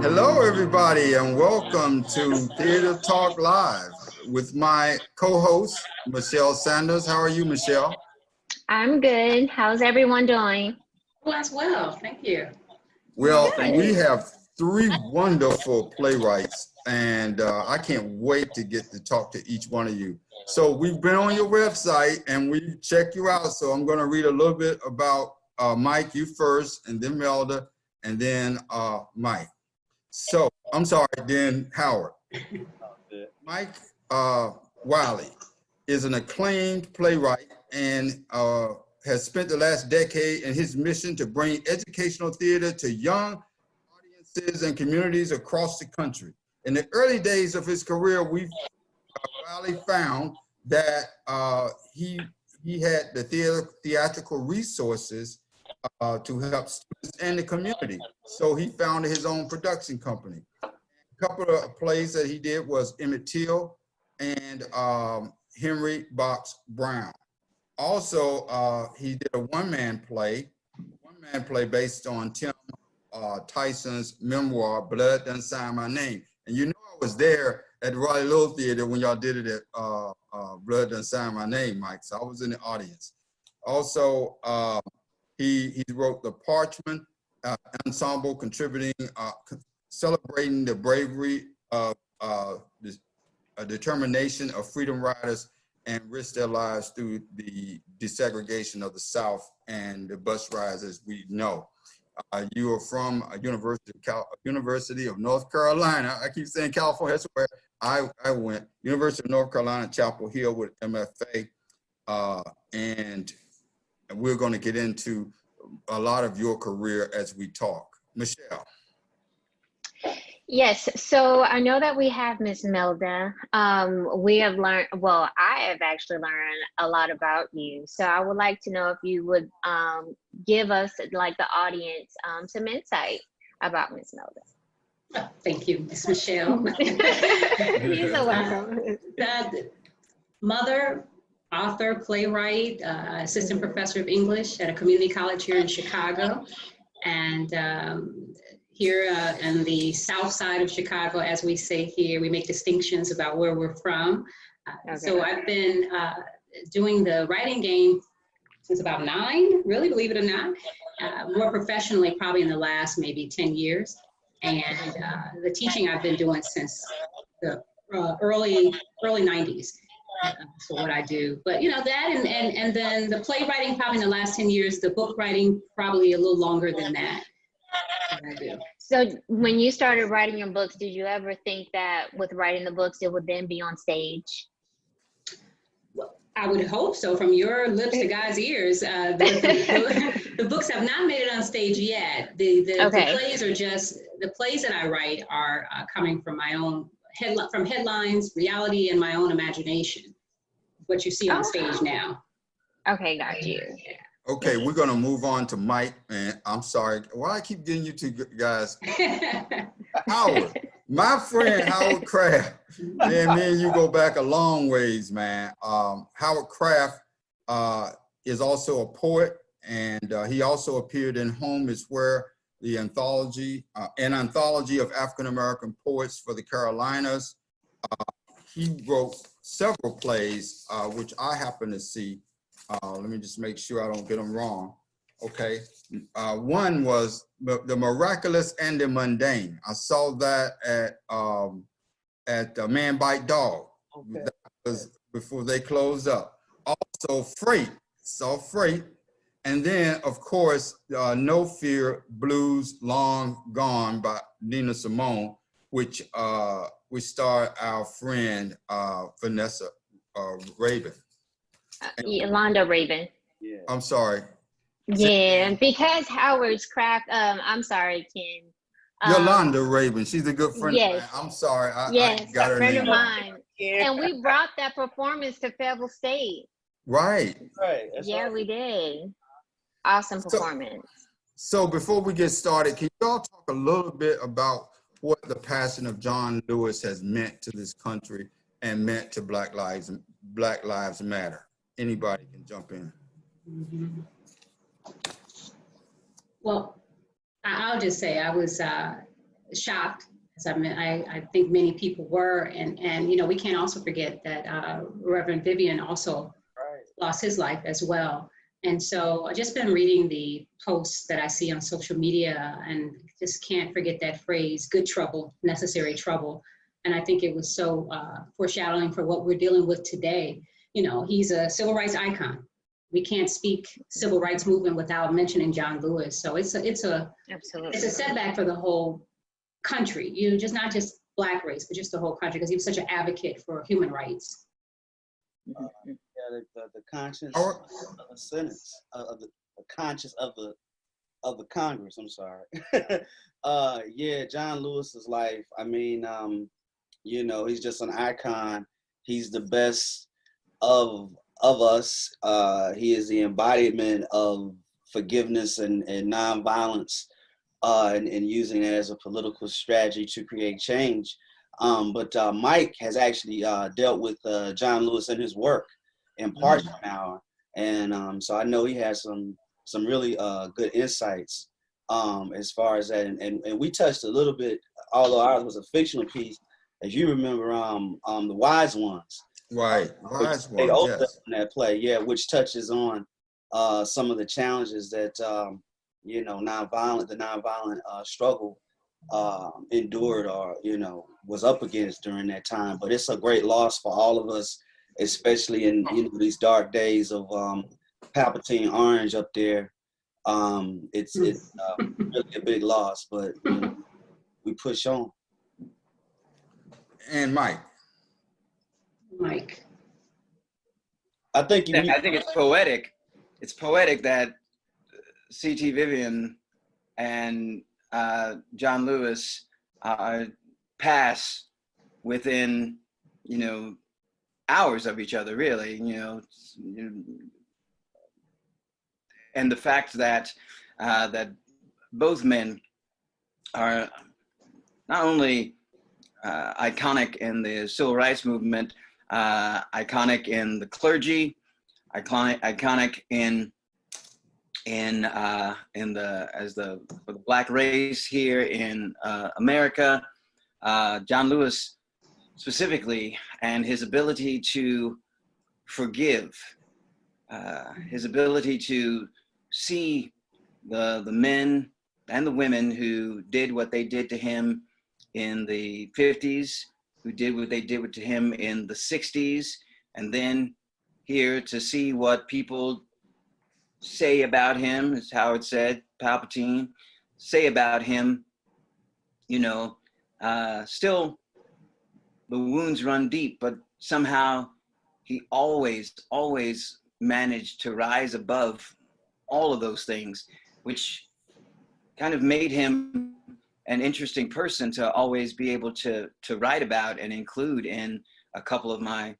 Hello, everybody, and welcome to Theater Talk Live with my co-host, Michelle Sanders. How are you, Michelle? I'm good. How's everyone doing? Well, as well. Thank you. Well, we Good. have three wonderful playwrights, and I can't wait to get to talk to each one of you. So we've been on your website, and we've checked you out. So I'm going to read a little bit about Mike, you first, and then Melda, and then Mike. So, I'm sorry, then Howard. Mike Wiley is an acclaimed playwright and has spent the last decade in his mission to bring educational theater to young audiences and communities across the country. In the early days of his career, Wiley found that he had the theatrical resources to help students and the community. So he founded his own production company. A couple of plays that he did was Emmett Till and Henry Box Brown. Also, he did a one-man play based on Tim Tyson's memoir, Blood Done Sign My Name. And you know I was there at the Raleigh Little Theater when y'all did it at Blood Done Sign My Name, Mike. So I was in the audience. Also, he wrote the Parchment Ensemble, contributing, celebrating the bravery of determination of freedom riders and risked their lives through the desegregation of the South and the bus rides, as we know. You are from University of North Carolina. I keep saying California, that's where I went. University of North Carolina, Chapel Hill with MFA. And we're going to get into a lot of your career as we talk. Michelle. Yes, so I know that we have Miss Melda. We have learned, well, I have actually learned a lot about you. So I would like to know if you would give us, like the audience, some insight about Miss Melda. Oh, thank you, Miss Michelle. You're so welcome. Mother, author, playwright, assistant professor of English at a community college here in Chicago. And here in the south side of Chicago, as we say here, we make distinctions about where we're from. Okay. So I've been doing the writing game since about 9, really, believe it or not. More professionally, probably in the last maybe 10 years. And the teaching I've been doing since the early 90s. So what I do, but you know that, and then the playwriting probably in the last 10 years, the book writing probably a little longer than that. I do. So when you started writing your books, did you ever think that with writing the books, it would then be on stage? Well, I would hope so. From your lips to God's ears, the books have not made it on stage yet. The plays are just, the plays that I write are coming from my own from headlines, reality, and my own imagination. What you see on stage now. Okay, got you. Okay, we're going to move on to Mike, and I'm sorry. Why I keep getting you two guys? Howard, my friend Howard Kraft. Man, me and you go back a long ways, man. Howard Kraft is also a poet, and he also appeared in Home is Where, the anthology, an anthology of African-American poets for the Carolinas. He wrote several plays, which I happen to see. Let me just make sure I don't get them wrong. Okay. One was The Miraculous and the Mundane. I saw that at Man Bite Dog. Okay. That was before they closed up. Also Freight, saw Freight. And then, of course, No Fear, Blues Long Gone by Nina Simone, which starred our friend Vanessa Raven. Yolanda Raven. Yeah. I'm sorry. Yeah, because Howard's Kraft, I'm sorry, Ken. Yolanda Raven, she's a good friend of mine. I'm sorry. Yes, I got her friend name of mine. And we brought that performance to Fayetteville State. Right. Right. Yeah, we did. Awesome performance. So before we get started, can you all talk a little bit about what the passing of John Lewis has meant to this country and meant to Black Lives Matter? Anybody can jump in. Mm-hmm. Well, I'll just say I was shocked, as I think many people were. And you know, we can't also forget that Reverend Vivian also lost his life as well. And so I've just been reading the posts that I see on social media and just can't forget that phrase, good trouble, necessary trouble. And I think it was so foreshadowing for what we're dealing with today. You know, he's a civil rights icon. We can't speak civil rights movement without mentioning John Lewis. So it's a setback for the whole country. You know, just not just Black race, but just the whole country, because he was such an advocate for human rights. Yeah, the conscience of the sentence of the conscience of the Congress. I'm sorry. Yeah, John Lewis's life. I mean, you know, he's just an icon. He's the best of us. He is the embodiment of forgiveness and nonviolence, and using it as a political strategy to create change. But Mike has actually dealt with John Lewis in his work in parts now, and so I know he has some really good insights as far as that. And we touched a little bit, although ours was a fictional piece, as you remember, the Wise Ones. Right, Wise Ones, yes. In that play, yeah, which touches on some of the challenges that you know, the nonviolent struggle endured, or you know, was up against during that time. But it's a great loss for all of us, especially in, you know, these dark days of Palpatine Orange up there. It's really a big loss, but you know, we push on. And Mike, I think it's poetic. It's poetic that C.T. Vivian and John Lewis pass within, you know, hours of each other, really, you know, and the fact that that both men are not only iconic in the civil rights movement, iconic in the clergy, iconic in the Black race here in America. John Lewis specifically, and his ability to forgive, his ability to see the men and the women who did what they did to him in the 50s, who did what they did to him in the 60s, and then here to see what people say about him, as Howard said, Palpatine, say about him, you know, still the wounds run deep, but somehow he always managed to rise above all of those things, which kind of made him an interesting person to always be able to write about and include in a couple of my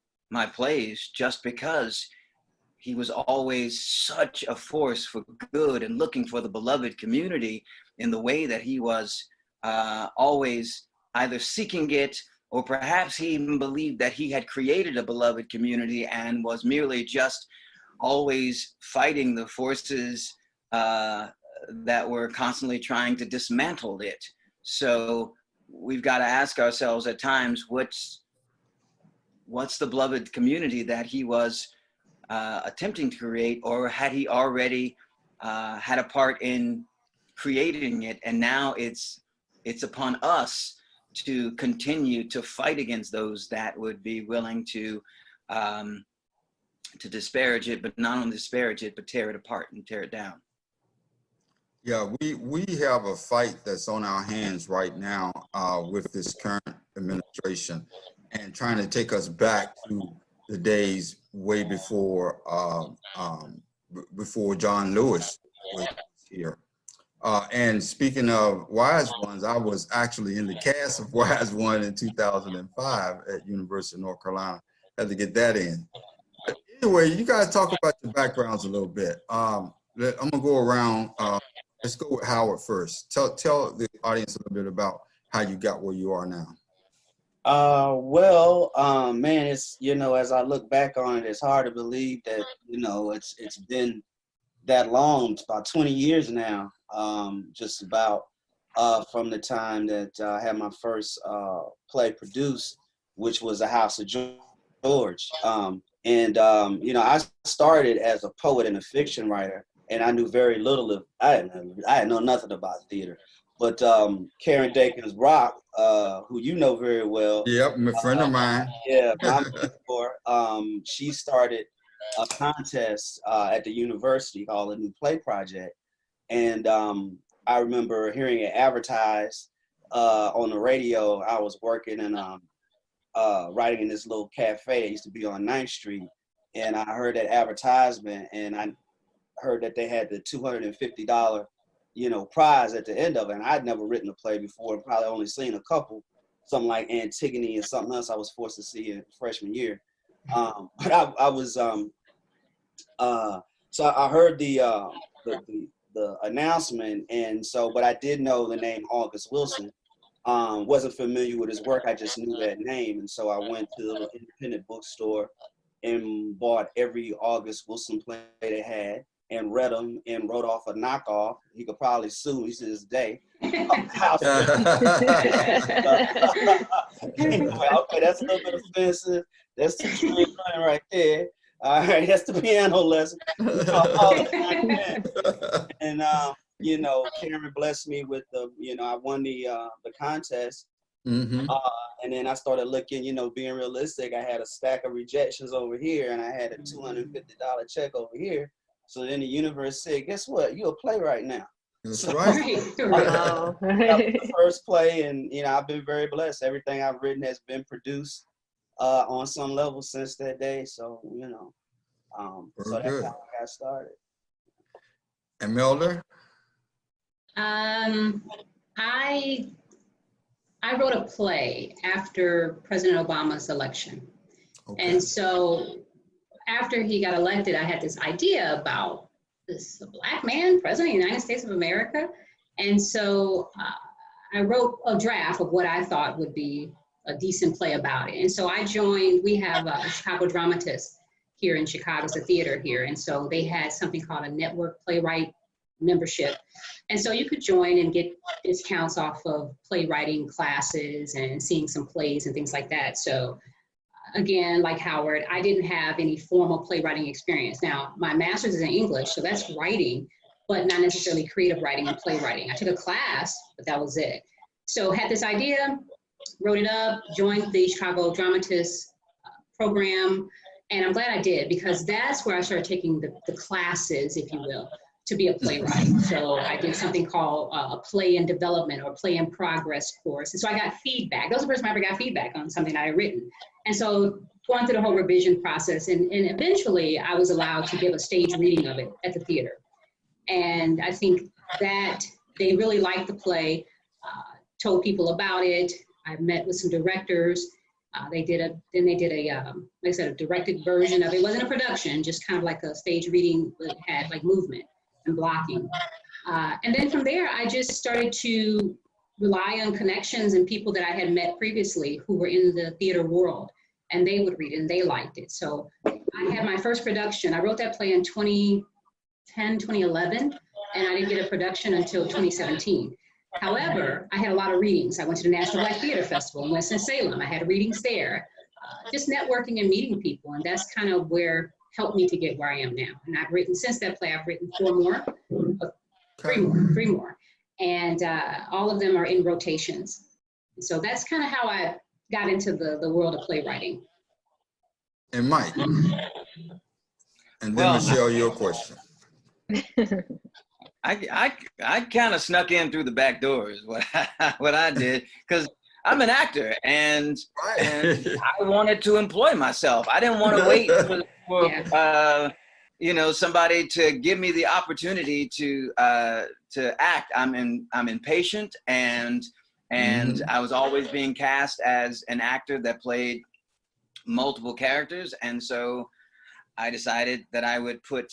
plays, just because he was always such a force for good and looking for the beloved community in the way that he was always either seeking it, or perhaps he even believed that he had created a beloved community and was merely just always fighting the forces that were constantly trying to dismantle it. So we've got to ask ourselves at times, what's the beloved community that he was attempting to create, or had he already had a part in creating it, and now it's upon us to continue to fight against those that would be willing to disparage it, but not only disparage it, but tear it apart and tear it down. Yeah, we have a fight that's on our hands right now with this current administration, and trying to take us back to the days way before before John Lewis was here. And speaking of Wise Ones, I was actually in the cast of Wise One in 2005 at University of North Carolina. Had to get that in. But anyway, you guys talk about your backgrounds a little bit. I'm gonna go around. Let's go with Howard first. Tell the audience a little bit about how you got where you are now. Well, man, it's, you know, as I look back on it, it's hard to believe that, you know, it's been that long. It's about 20 years now, just about. from the time that I had my first play produced, which was The House of George. You know, I started as a poet and a fiction writer, and I knew very little of, I had know nothing about theater. But Karen Dakins Rock, who you know very well. Yep, a friend of mine. Yeah, my mentor. She started a contest at the university called a New Play Project. And I remember hearing it advertised on the radio. I was working and writing in this little cafe. It used to be on 9th Street. And I heard that advertisement, and I heard that they had the $250, you know, prize at the end of it. And I'd never written a play before, and probably only seen a couple, something like Antigone and something else I was forced to see in freshman year. But I was, so I heard the announcement, and so, but I did know the name August Wilson. Wasn't familiar with his work, I just knew that name. And so I went to the independent bookstore and bought every August Wilson play they had and read them and wrote off a knockoff. He could probably sue me to this day. Anyway, okay, that's a little bit offensive. That's too straight right there. All right, that's the piano lesson. And you know, Karen blessed me with the, you know, I won the contest. Mm-hmm. And then I started looking, you know, being realistic. I had a stack of rejections over here, and I had a $250 check over here. So then the universe said, "Guess what? You're a playwright now." That's so, right. Wow. That was the first play, and you know, I've been very blessed. Everything I've written has been produced on some level since that day. So you know, so that's good. how I got started. And Melder? I wrote a play after President Obama's election. Okay. And so after he got elected, I had this idea about this Black man, President of the United States of America. And so I wrote a draft of what I thought would be a decent play about it. And so I joined, we have a Chicago dramatist here in Chicago, it's a theater here. And so they had something called a network playwright membership. And so you could join and get discounts off of playwriting classes and seeing some plays and things like that. So again, like Howard, I didn't have any formal playwriting experience. Now, my master's is in English, so that's writing, but not necessarily creative writing and playwriting. I took a class, but that was it. So had this idea, wrote it up, joined the Chicago Dramatist program, and I'm glad I did, because that's where I started taking the classes, if you will, to be a playwright. So I did something called a play in development or play in progress course. And so I got feedback. That was the first time I ever got feedback on something I had written. And so going through the whole revision process, and eventually I was allowed to give a stage reading of it at the theater. And I think that they really liked the play, told people about it. I met with some directors. They did a like I said, a directed version of it. It wasn't a production, just kind of like a stage reading that had like movement and blocking. And then from there, I just started to rely on connections and people that I had met previously who were in the theater world, and they would read it and they liked it. So I had my first production. I wrote that play in 2010, 2011, and I didn't get a production until 2017. However, I had a lot of readings. I went to the National Black Theater Festival in Winston-Salem. I had readings there, just networking and meeting people. And that's kind of where helped me to get where I am now. And I've written, since that play, I've written three more. And all of them are in rotations. So that's kind of how I got into the world of playwriting. And Mike. And then Michelle, your question. I kind of snuck in through the back door is what I did, because I'm an actor and I wanted to employ myself. I didn't want to wait for you know, somebody to give me the opportunity to act. I'm impatient, and I was always being cast as an actor that played multiple characters, and so I decided that I would put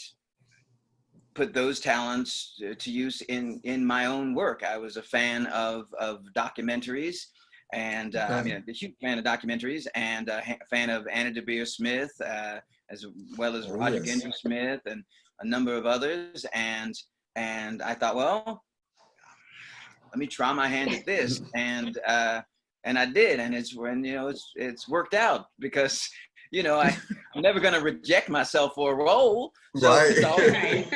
those talents to use in my own work. I was a fan of documentaries, and I mean, a huge fan of documentaries, and a fan of Anna DeBeer Smith, as well as Roger Gendry Smith and a number of others. And I thought, well, let me try my hand at this. And I did, and it's when, you know, it's worked out because, you know, I'm never going to reject myself for a role. So Right. it's all right.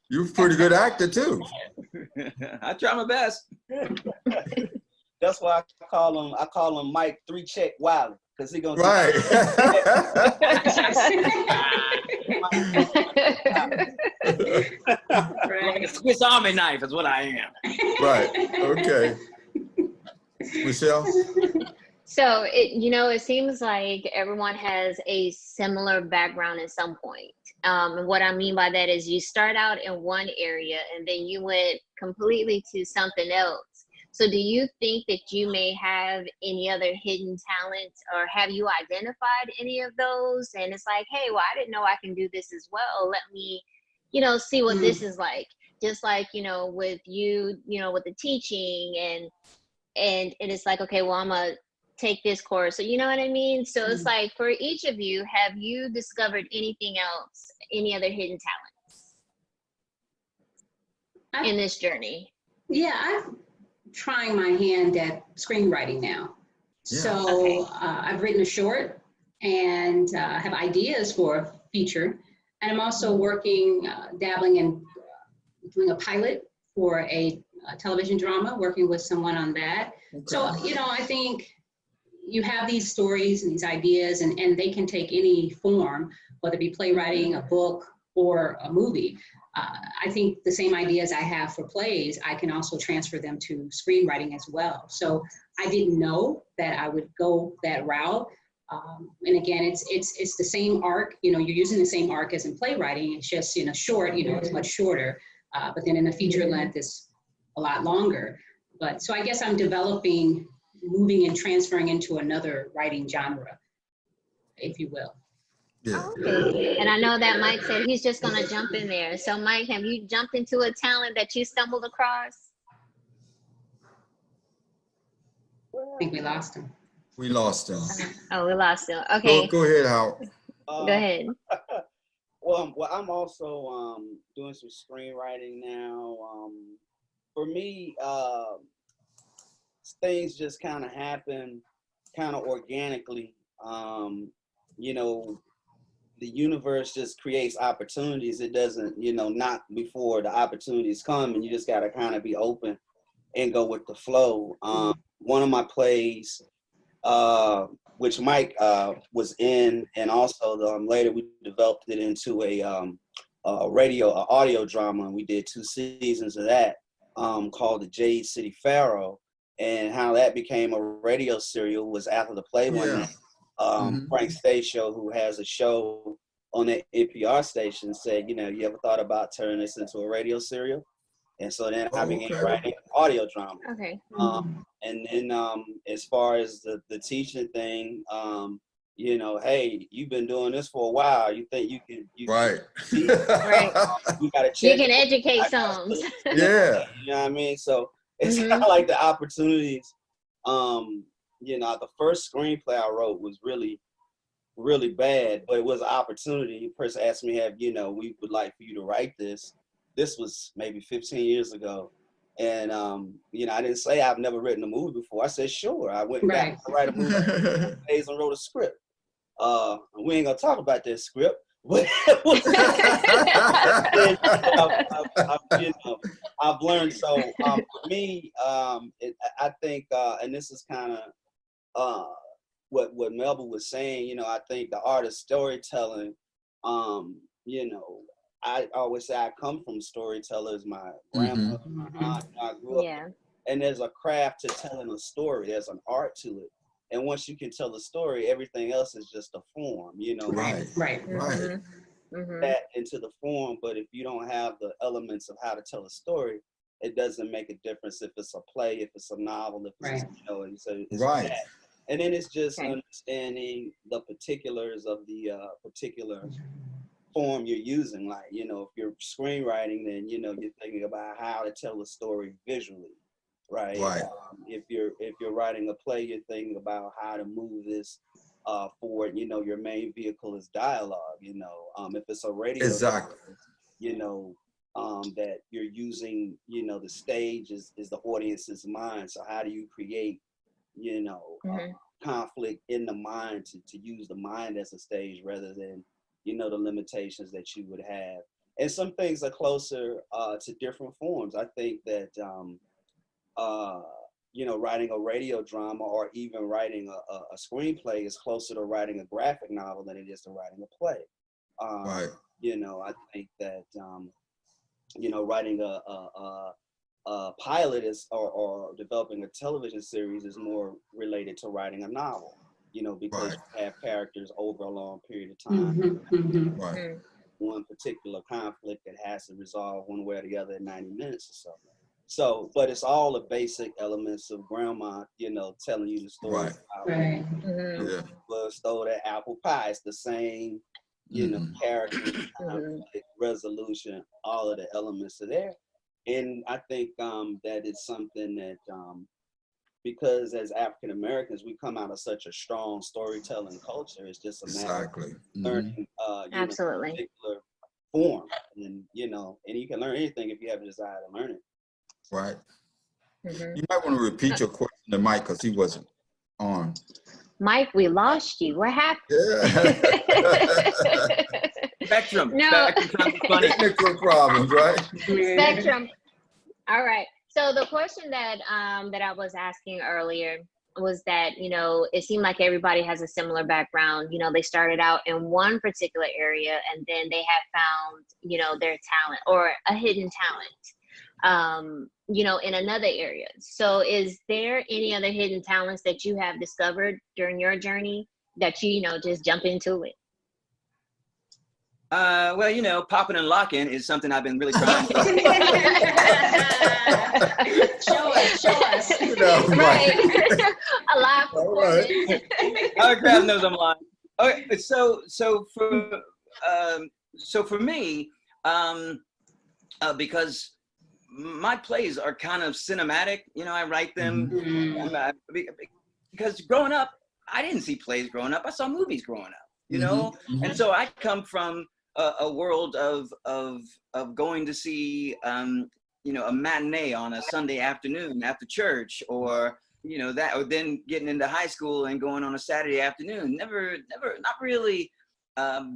You're a pretty good actor too. I try my best. That's why I call him Mike 3-Check Wiley, because he gonna Right. Like a Swiss Army knife is what I am. Right. Okay. Michelle? So it seems like everyone has a similar background at some point. And what I mean by that is you start out in one area and then you went completely to something else. So do you think that you may have any other hidden talents, or have you identified any of those? And it's like, hey, well, I didn't know I can do this as well. Let me, see what this is like. Just like, with you, with the teaching and it's like, okay, well, I'm gonna take this course. So you know what I mean? So it's like, for each of you, have you discovered anything else, any other hidden talents in this journey? Yeah, I'm trying my hand at screenwriting now. Yeah. So Okay. I've written a short and have ideas for a feature. And I'm also working, dabbling in doing a pilot for a television drama, working with someone on that. Okay. So, I think you have these stories and these ideas, and they can take any form, whether it be playwriting, a book, or a movie. I think the same ideas I have for plays, I can also transfer them to screenwriting as well. So I didn't know that I would go that route. And again, it's the same arc. You're using the same arc as in playwriting. It's just in a short, it's much shorter. But then in a feature length, it's a lot longer. But so I guess I'm developing, moving and transferring into another writing genre, if you will. Yeah. Okay. And I know that Mike said he's just going to jump in there. So Mike, have you jumped into a talent that you stumbled across? I think we lost him. We lost him. Oh, we lost him. Okay. Go ahead, Howard. Go ahead. Well, I'm also doing some screenwriting now. For me, things just kind of happen kind of organically. The universe just creates opportunities. It doesn't, not before the opportunities come, and you just got to kind of be open and go with the flow. One of my plays, which Mike was in, and also later we developed it into a audio drama, and we did 2 seasons of that, called The Jade City Pharaoh. And how that became a radio serial was after the play one night. Frank Stasio, who has a show on the NPR station, said, you ever thought about turning this into a radio serial? And so then I began writing audio drama. Okay. And then as far as the teaching thing, hey, you've been doing this for a while. You think you can Right. teach? Right. You gotta check. You can educate some. Yeah. You know what I mean? So it's kind of like the opportunities. The first screenplay I wrote was really, really bad, but it was an opportunity. The person asked me, we would like for you to write this. This was maybe 15 years ago. And, I didn't say I've never written a movie before. I said, sure. I went back to write a movie days and wrote a script. We ain't gonna talk about that script. I've learned. So for me, I think, and this is kind of what Melba was saying. I think the art of storytelling. I always say I come from storytellers. My grandmother, my aunt, I grew up, and there's a craft to telling a story. There's an art to it. And once you can tell the story, everything else is just a form, Right. That into the form. But if you don't have the elements of how to tell a story, it doesn't make a difference if it's a play, if it's a novel, if it's, and so it's that. And then it's just understanding the particulars of the particular form you're using. Like, if you're screenwriting, then, you're thinking about how to tell a story visually. Right. If you're writing a play, you're thinking about how to move this forward. Your main vehicle is dialogue. If it's a radio, that you're using, you know, the stage is the audience's mind. So how do you create, you know, conflict in the mind to use the mind as a stage rather than, you know, the limitations that you would have. And some things are closer to different forms. I think that, you know, writing a radio drama or even writing a screenplay is closer to writing a graphic novel than it is to writing a play. Right. You know, I think that, you know, writing a pilot is, or developing a television series is more related to writing a novel, you know, because you have characters over a long period of time. Right. One particular conflict that has to resolve one way or the other in 90 minutes or so. So, but it's all the basic elements of grandma, you know, telling you the story. Right. Was stole that apple pie. It's the same, you know, character, conflict, resolution, all of the elements are there. And I think that it's something that, because as African Americans, we come out of such a strong storytelling culture. It's just a matter of learning, you know, a particular form. And, you know, and you can learn anything if you have a desire to learn it. Right. You might want to repeat your question to Mike because he wasn't on. Mike, we lost you. What happened? Yeah. Spectrum. No. Spectrum funny. Technical problems, right? Spectrum. All right. So the question that that I was asking earlier was that, you know, it seemed like everybody has a similar background. You know, they started out in one particular area and then they have found, you know, their talent or a hidden talent, you know, in another area. So is there any other hidden talents that you have discovered during your journey that you know, just jump into it? Well, you know, popping and locking is something I've been really trying to Show us. Right. A live performance. Our crowd knows I'm lying. Okay, so for me, because my plays are kind of cinematic, you know, I write them because growing up, I didn't see plays growing up. I saw movies growing up, you know, and so I come from a world of going to see, you know, a matinee on a Sunday afternoon after church, or, you know, that, or then getting into high school and going on a Saturday afternoon. Never, not really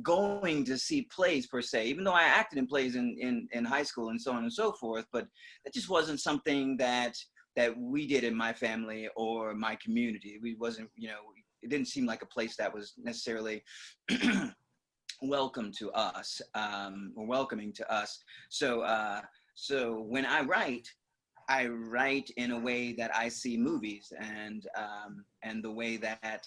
going to see plays per se, even though I acted in plays in high school and so on and so forth. But that just wasn't something that we did in my family or my community. We wasn't, you know, it didn't seem like a place that was necessarily welcome to us, or welcoming to us. So when I write in a way that I see movies, and the way that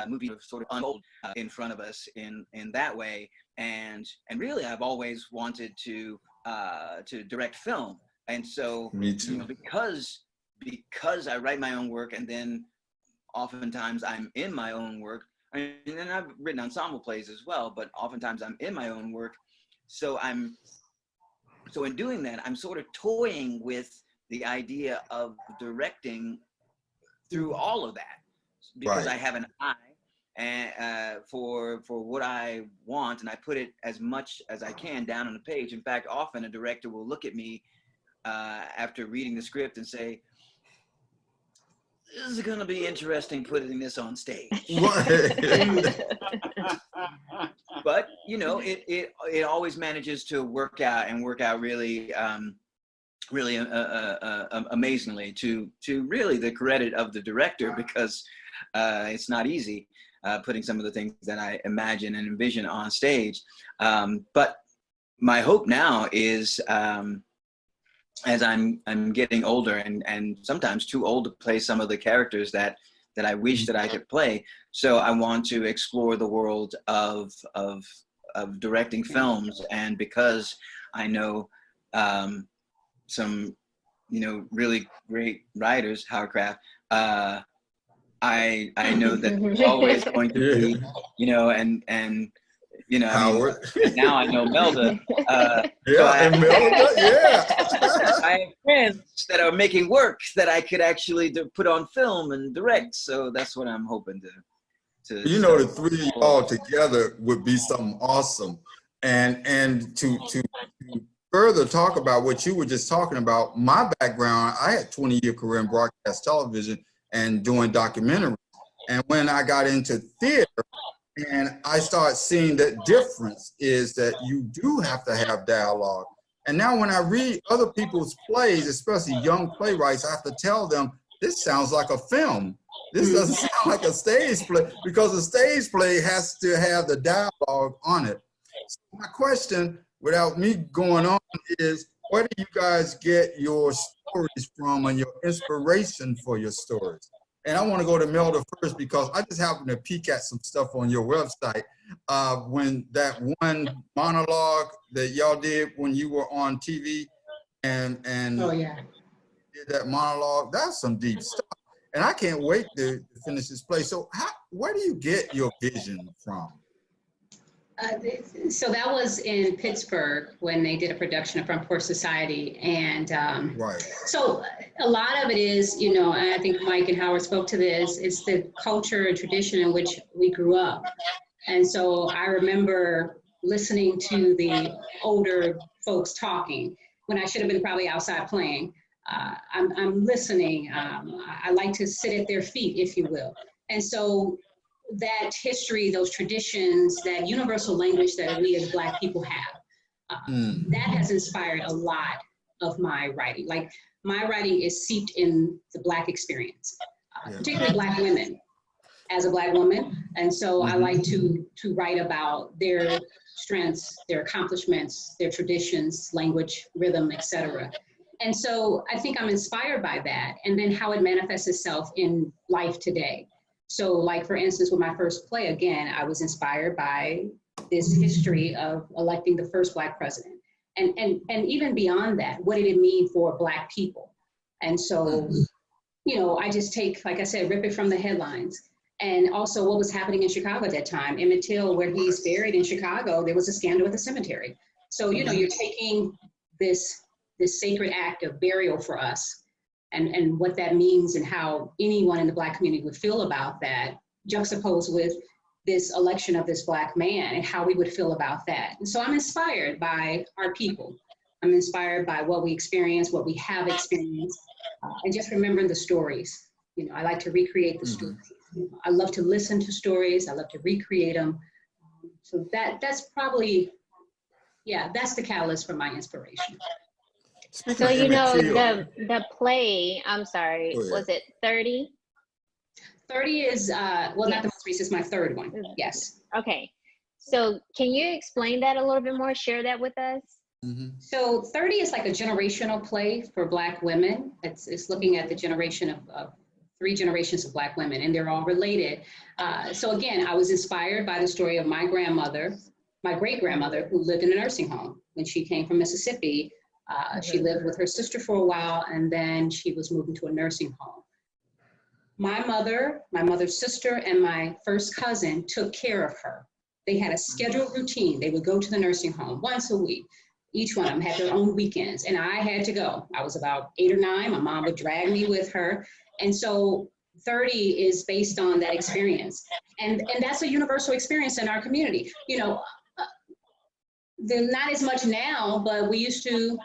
movies sort of unfold in front of us in that way. And really, I've always wanted to direct film. And so, me too. You know, because I write my own work, and then oftentimes I'm in my own work, and then I've written ensemble plays as well, but oftentimes I'm in my own work. So in doing that, I'm sort of toying with the idea of directing through all of that, because I have an eye and for what I want, and I put it as much as I can down on the page. In fact, often a director will look at me after reading the script and say, "This is going to be interesting putting this on stage." But, you know, it always manages to work out really, really amazingly, to really the credit of the director, because it's not easy putting some of the things that I imagine and envision on stage. But my hope now is, as I'm getting older and sometimes too old to play some of the characters that I wish that I could play. So I want to explore the world of directing films. And because I know some, you know, really great writers, Howard Kraft, I know that there's always going to be, you know, and you know, Howard. I mean, now I know Melda. And Melda, I have friends that are making work that I could actually put on film and direct. So that's what I'm hoping You know, the three of y'all together would be something awesome. And to further talk about what you were just talking about, my background, I had 20-year career in broadcast television and doing documentaries. And when I got into theater, and I started seeing that difference is that you do have to have dialogue. And now when I read other people's plays, especially young playwrights, I have to tell them, this sounds like a film. This doesn't sound like a stage play, because a stage play has to have the dialogue on it. So my question, without me going on, is where do you guys get your stories from and your inspiration for your stories? And I want to go to Melda first, because I just happened to peek at some stuff on your website. When that one monologue that y'all did when you were on TV and Oh, yeah. did that monologue, that's some deep stuff. And I can't wait to finish this play. So where do you get your vision from? So that was in Pittsburgh when they did a production of From Poor Society. And Right. so a lot of it is, you know, and I think Mike and Howard spoke to this, it's the culture and tradition in which we grew up. And so I remember listening to the older folks talking when I should have been probably outside playing. I'm listening. I like to sit at their feet, if you will. And so that history, those traditions, that universal language that we as Black people have, that has inspired a lot of my writing. Like, my writing is seeped in the Black experience, particularly Black women, as a Black woman. And so I like to write about their strengths, their accomplishments, their traditions, language, rhythm, etc. And so I think I'm inspired by that, and then how it manifests itself in life today. So, like, for instance, with my first play, again, I was inspired by this history of electing the first Black president. And even beyond that, what did it mean for Black people? And so, you know, I just take, like I said, rip it from the headlines. And also what was happening in Chicago at that time. Emmett Till, where he's buried in Chicago, there was a scandal at the cemetery. So, you know, you're taking this sacred act of burial for us, and what that means and how anyone in the Black community would feel about that, juxtaposed with this election of this Black man and how we would feel about that. And so I'm inspired by our people. I'm inspired by what we experience, what we have experienced, and just remembering the stories. You know, I like to recreate the stories. I love to listen to stories. I love to recreate them. So that's probably, that's the catalyst for my inspiration. So, you know, the play, I'm sorry, was it 30? 30 is, well, not the most recent, it's my third one, yes. Okay, so can you explain that a little bit more, share that with us? So 30 is like a generational play for Black women. It's looking at the generation of 3 generations of Black women, and they're all related. So again, I was inspired by the story of my grandmother, my great-grandmother, who lived in a nursing home when she came from Mississippi. She lived with her sister for a while, and then she was moving to a nursing home. My mother, my mother's sister, and my first cousin took care of her. They had a scheduled routine. They would go to the nursing home once a week. Each one of them had their own weekends, and I had to go. I was about 8 or 9. My mom would drag me with her. And so 30 is based on that experience. And that's a universal experience in our community. You know, not as much now, but we used to,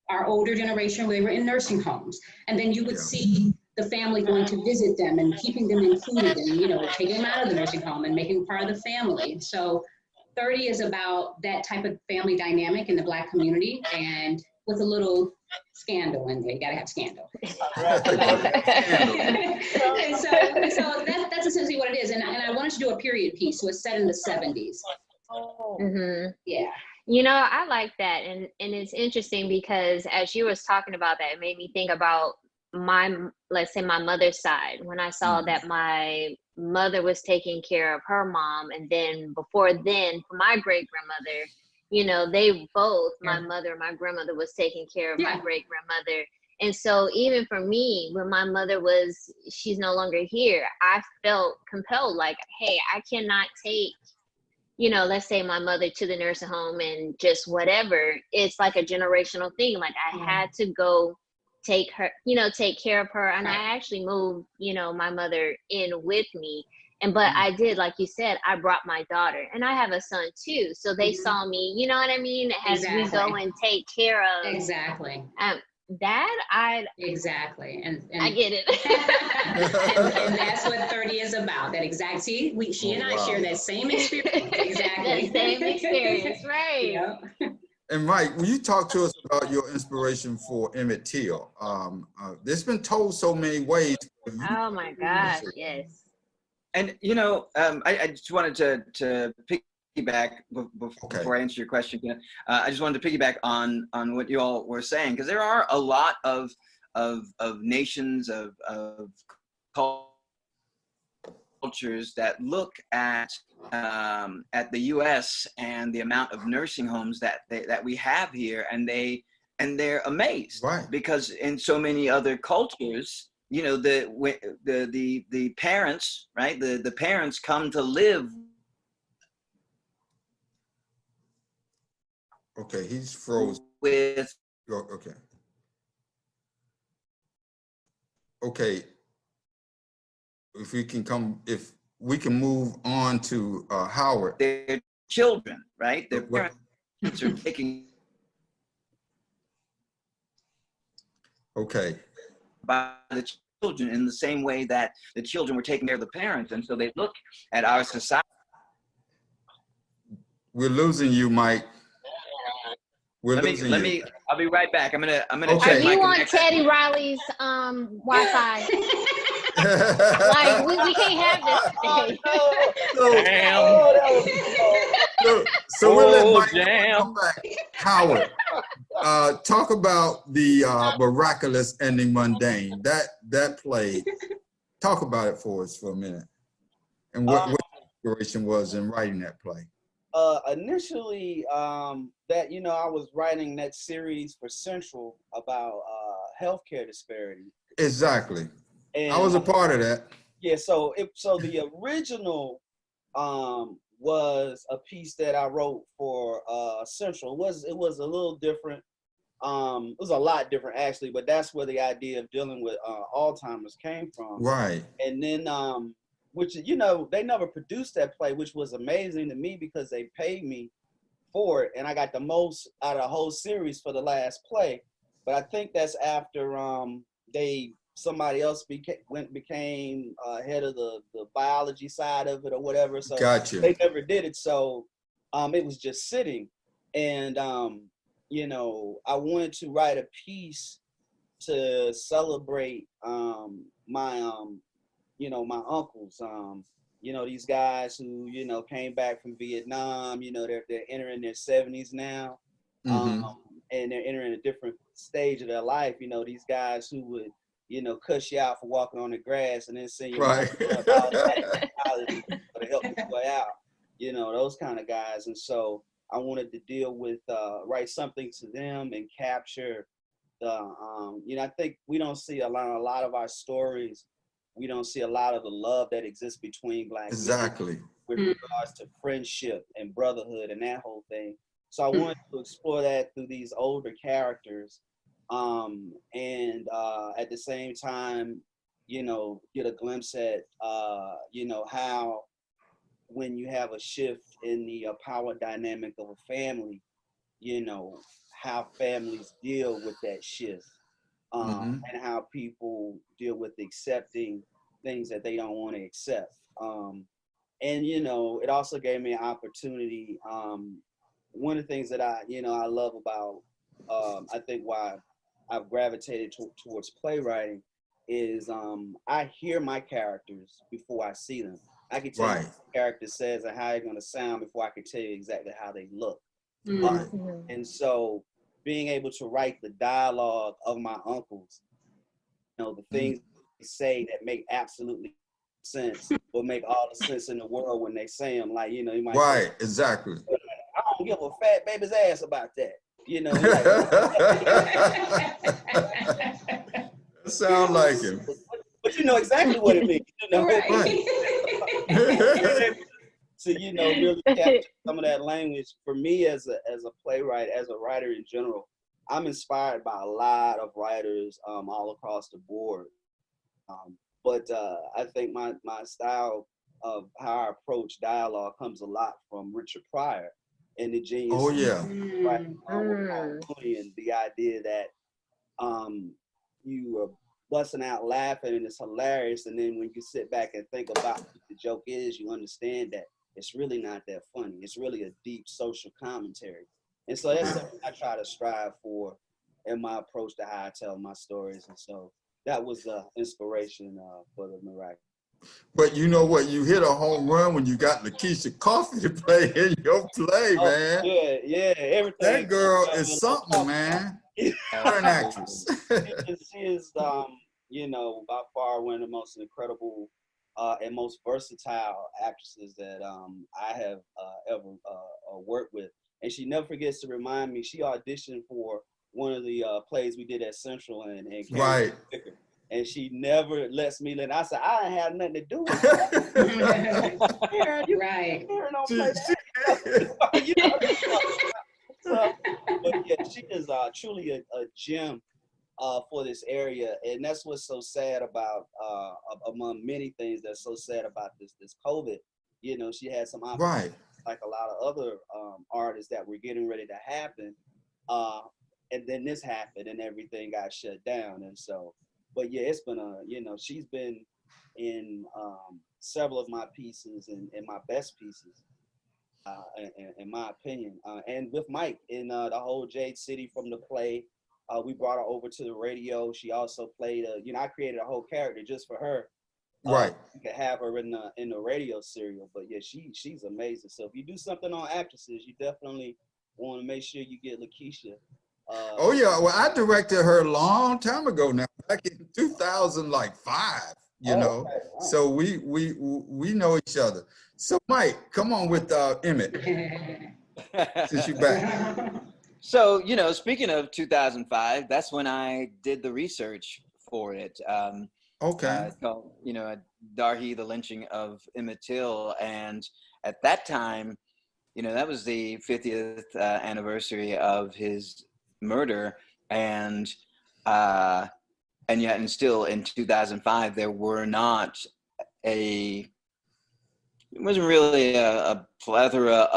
our older generation, they were in nursing homes. And then you would see the family going to visit them and keeping them included and, you know, taking them out of the nursing home and making them part of the family. So 30 is about that type of family dynamic in the Black community, and with a little scandal in there. You gotta have scandal. And so that's essentially what it is. And I wanted to do a period piece, so it's set in the 70s. Yeah. You know, I like that, and it's interesting because as you was talking about that, it made me think about let's say my mother's side, when I saw that my mother was taking care of her mom, and then before then, for my great grandmother, you know, they both, my mother and my grandmother, was taking care of my great grandmother. And so even for me, when my mother she's no longer here, I felt compelled, like, hey, I cannot take, you know, let's say my mother to the nursing home and just whatever. It's like a generational thing. Like, I had to go take care of her. And I actually moved, you know, my mother in with me. And but I did, like you said, I brought my daughter, and I have a son too. So they saw me, you know what I mean, as we go and take care of. Exactly. Exactly. And I get it. and that's what 30 is about. That exact, see, she and I share that same experience. Exactly. That same experience, right? Yep. And Mike, will you talk to us about your inspiration for Emmett Till? It's been told so many ways. Oh my gosh, yes. And I just wanted to piggyback before I answer your question. I just wanted to piggyback on what you all were saying, because there are a lot of nations of cultures that look at the U.S. and the amount of nursing homes that we have here, and they're amazed, right? Because in so many other cultures, the parents, right? The parents come to live. Okay, he's frozen. With. Okay. Okay. If we can move on to Howard. Their children, right? Their parents are taking. Okay. By the children in the same way that the children were taking care of the parents, and so they look at our society. We're losing you, Mike. Let me. I'll be right back. I'm gonna okay. check Are you my on connection. Teddy Riley's Wi-Fi? Like we can't have this today. So we'll let Mike come back. Howard, talk about the miraculous ending mundane. That play. Talk about it for us for a minute, and what inspiration was in writing that play. Initially, that I was writing that series for Central about healthcare disparity. Exactly. And I was a part of that. Yeah. So the original was a piece that I wrote for Central. It was a little different. It was a lot different actually, but that's where the idea of dealing with Alzheimer's came from. Right. And then which they never produced that play, which was amazing to me because they paid me for it, and I got the most out of the whole series for the last play. But I think that's after somebody else became head of the biology side of it or whatever. So gotcha. They never did it. So it was just sitting, and I wanted to write a piece to celebrate my my uncles, these guys who, came back from Vietnam, they're entering their 70s now, mm-hmm. And they're entering a different stage of their life. These guys who would, cuss you out for walking on the grass and then send you right. to help you play out, those kind of guys. And so I wanted to deal with, write something to them and capture the, I think we don't see a lot of our stories. We don't see a lot of the love that exists between Black exactly. men with regards to friendship and brotherhood and that whole thing. So I wanted to explore that through these older characters, and at the same time, get a glimpse at, how when you have a shift in the power dynamic of a family, how families deal with that shift. And how people deal with accepting things that they don't want to accept. And, it also gave me an opportunity. One of the things that I love about, I think why I've gravitated towards playwriting is I hear my characters before I see them. I can tell you what the character says and how they're going to sound before I can tell you exactly how they look. Right. And so being able to write the dialogue of my uncles, the things they say that make absolutely sense will make all the sense in the world when they say them. Like, you might say, exactly. I don't give a fat baby's ass about that. Sound like him. But you know exactly what it means. Right. To really capture some of that language. For me as a playwright, as a writer in general, I'm inspired by a lot of writers all across the board. But I think my style how I approach dialogue comes a lot from Richard Pryor and the genius. Oh yeah. Right. And the idea that you are busting out laughing and it's hilarious, and then when you sit back and think about what the joke is, you understand that it's really not that funny. It's really a deep social commentary. And so that's something I try to strive for in my approach to how I tell my stories. And so that was the inspiration for the Miraculous. But you know what? You hit a home run when you got Lakeisha Coffee to play in your play, man. Yeah, everything. That girl is something, man. What an actress. She is, you know, by far one of the most incredible and most versatile actresses that I have ever worked with. And she never forgets to remind me, she auditioned for one of the plays we did at Central and right. And she never lets me let. I said, I ain't had nothing to do with it. Karen, right. Karen don't play that. You know, so, but yeah, she is truly a gem for this area, and that's what's so sad about, among many things that's so sad about this COVID. You know, she had some right, like a lot of other artists that were getting ready to happen, and then this happened, and everything got shut down, and so. But yeah, it's been you know, she's been in several of my pieces and my best pieces, in my opinion. And with Mike in the whole Jade City from the play, we brought her over to the radio. She also played, you know, I created a whole character just for her. Right. You could have her in the radio serial. But yeah, she's amazing. So if you do something on actresses, you definitely want to make sure you get Lakeisha. Oh yeah, well I directed her a long time ago now, back in 2005. You know, okay. Wow. So we know each other. So Mike, come on with Emmett, since you're back. So you know, speaking of 2005, that's when I did the research for it. Okay. Called, you know, Darhy, the Lynching of Emmett Till, and at that time, you know, that was the 50th anniversary of his murder, and yet, and still in 2005, there were not it wasn't really a plethora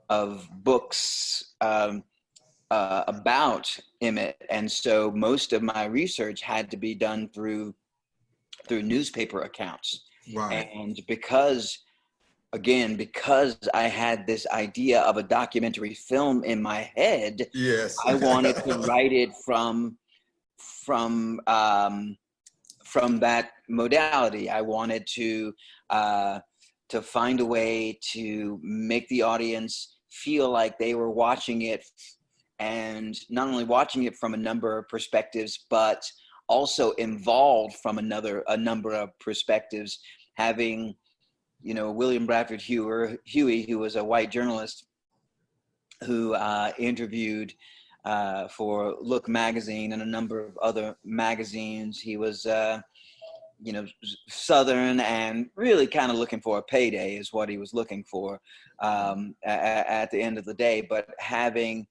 of books about Emmett, and so most of my research had to be done through newspaper accounts. Right. And because I had this idea of a documentary film in my head, yes, I wanted to write it from that modality. I wanted to find a way to make the audience feel like they were watching it, and not only watching it from a number of perspectives, but also involved from a number of perspectives, having, you know, William Bradford Huey, who was a white journalist who interviewed for Look magazine and a number of other magazines. He was, you know, Southern and really kind of looking for a payday is what he was looking for at the end of the day. But having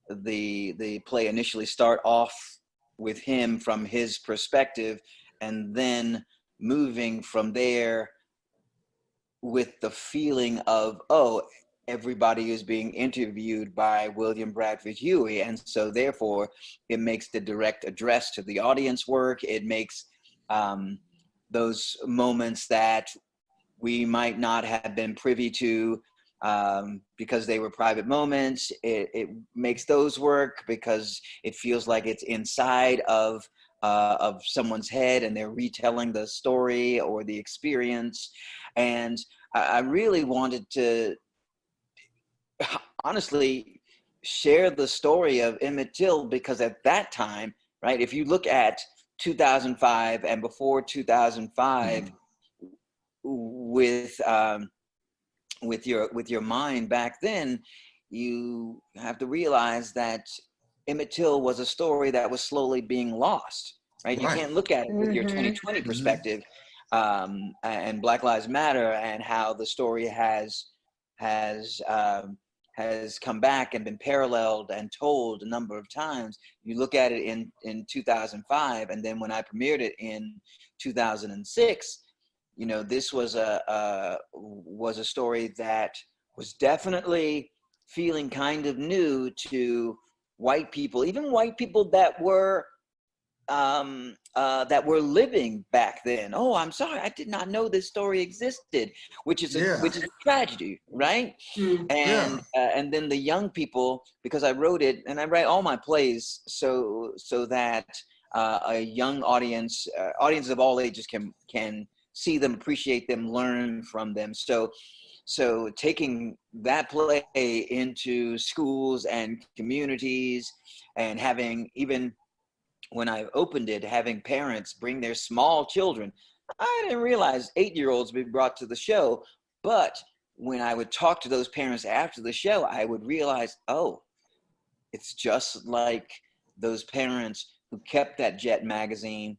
the play initially start off with him from his perspective, and then moving from there with the feeling of, oh, everybody is being interviewed by William Bradford Huey, and so therefore it makes the direct address to the audience work. It makes those moments that we might not have been privy to because they were private moments. It makes those work because it feels like it's inside of someone's head and they're retelling the story or the experience. And I really wanted to honestly share the story of Emmett Till, because at that time, right, if you look at 2005 and before 2005, with your mind back then, you have to realize that Emmett Till was a story that was slowly being lost, right? You can't look at it with your 2020 perspective, and Black Lives Matter and how the story has come back and been paralleled and told a number of times. You look at it in 2005, and then when I premiered it in 2006, you know, this was a story that was definitely feeling kind of new to white people, even white people that were living back then. Oh, I'm sorry, I did not know this story existed, which is a tragedy, right? And then the young people, because I wrote it, and I write all my plays so that a young audience, audiences of all ages can see them, appreciate them, learn from them. So taking that play into schools and communities, and having, even when I opened it, having parents bring their small children. I didn't realize 8-year-olds would be brought to the show, but when I would talk to those parents after the show, I would realize, oh, it's just like those parents who kept that Jet magazine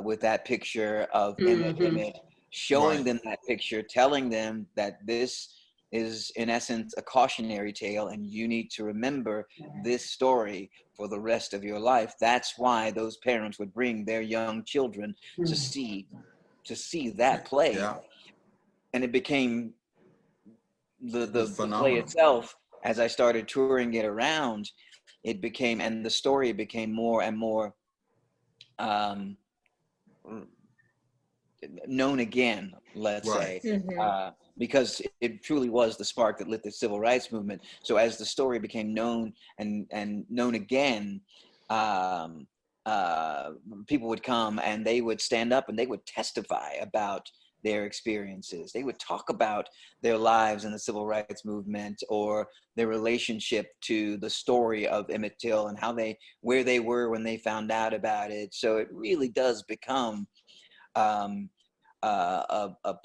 with that picture of Emmett, showing them that picture, telling them that this is in essence a cautionary tale, and you need to remember this story for the rest of your life. That's why those parents would bring their young children to see that play. And it became the play itself. As I started touring it around, it became, and the story became more and more known again, let's say, because it truly was the spark that lit the civil rights movement. So as the story became known and known again, people would come and they would stand up and they would testify about their experiences. They would talk about their lives in the civil rights movement, or their relationship to the story of Emmett Till and where they were when they found out about it. So it really does become a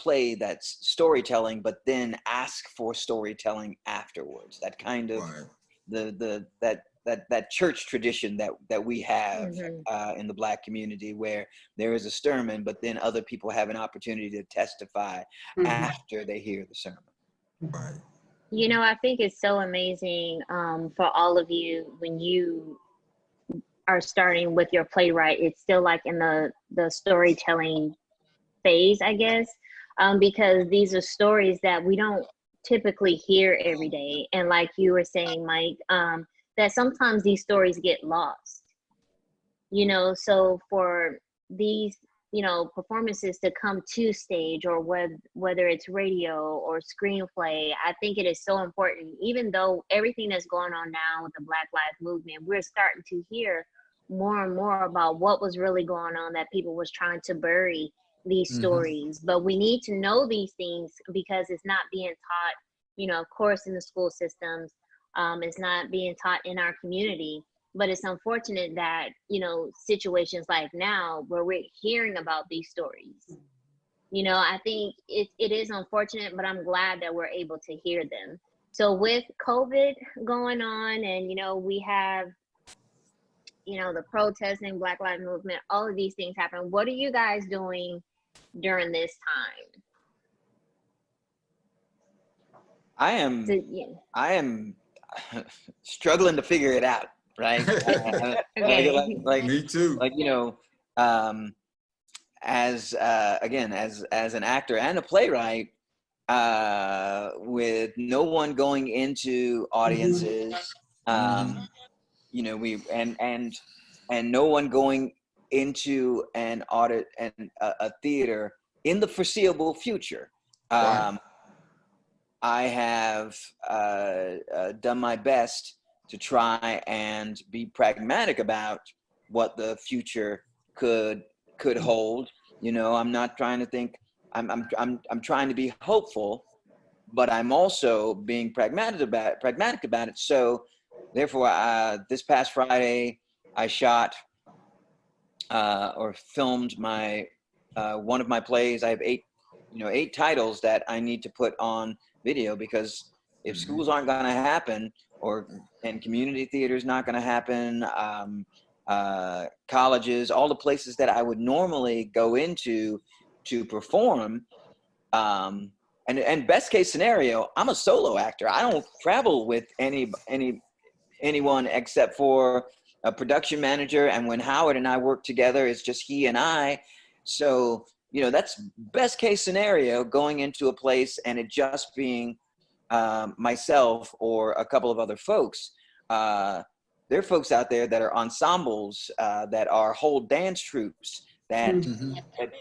play that's storytelling, but then ask for storytelling afterwards. That kind of that church tradition that we have in the Black community, where there is a sermon, but then other people have an opportunity to testify after they hear the sermon. You know, I think it's so amazing for all of you when you are starting with your playwright. It's still like in the storytelling phase, I guess, because these are stories that we don't typically hear every day. And like you were saying, Mike, that sometimes these stories get lost, you know. So for these, you know, performances to come to stage, or whether it's radio or screenplay, I think it is so important. Even though everything that's going on now with the Black Lives Movement, we're starting to hear more and more about what was really going on, that people was trying to bury these stories. But we need to know these things because it's not being taught, you know, of course, in the school systems. It's not being taught in our community. But it's unfortunate that, you know, situations like now where we're hearing about these stories, you know, I think it is unfortunate, but I'm glad that we're able to hear them. So with COVID going on, and, you know, we have, you know, the protesting, Black Lives Movement, all of these things happen. What are you guys doing during this time? I am struggling to figure it out, right? Like me too. Like, you know, as an actor and a playwright, with no one going into audiences, you know, and no one going into an audit and a theater in the foreseeable future. I have done my best to try and be pragmatic about what the future could hold. You know, I'm not trying to think. I'm trying to be hopeful, but I'm also being pragmatic about it. So, therefore, this past Friday, I shot or filmed my one of my plays. I have 8 titles that I need to put on video, because if schools aren't going to happen, and community theater's not going to happen, colleges, all the places that I would normally go into to perform, and best case scenario, I'm a solo actor. I don't travel with anyone except for a production manager, and when Howard and I work together, it's just he and I. So you know, that's best case scenario, going into a place and it just being myself or a couple of other folks. There are folks out there that are ensembles, that are whole dance troupes that,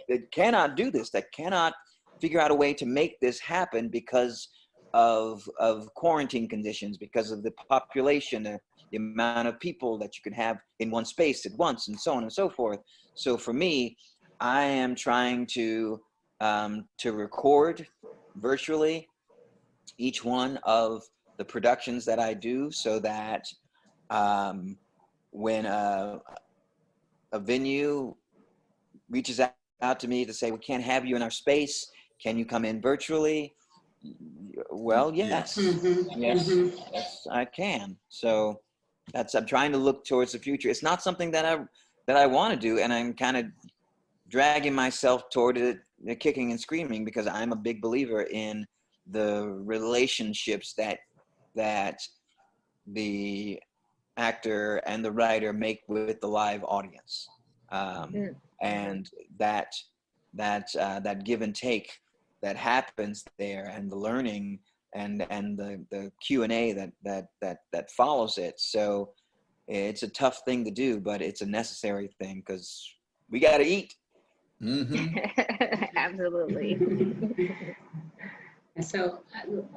that cannot do this, that cannot figure out a way to make this happen because of quarantine conditions, because of the population, the amount of people that you can have in one space at once, and so on and so forth. So for me, I am trying to record virtually each one of the productions that I do, so that when a venue reaches out to me to say, we can't have you in our space, can you come in virtually? Well, yes, yes, I can. So I'm trying to look towards the future. It's not something that I want to do, and I'm kind of dragging myself toward it, kicking and screaming, because I'm a big believer in the relationships that the actor and the writer make with the live audience, and that give and take that happens there, and the learning and the Q&A that follows it. So it's a tough thing to do, but it's a necessary thing, because we got to eat. Absolutely. And so,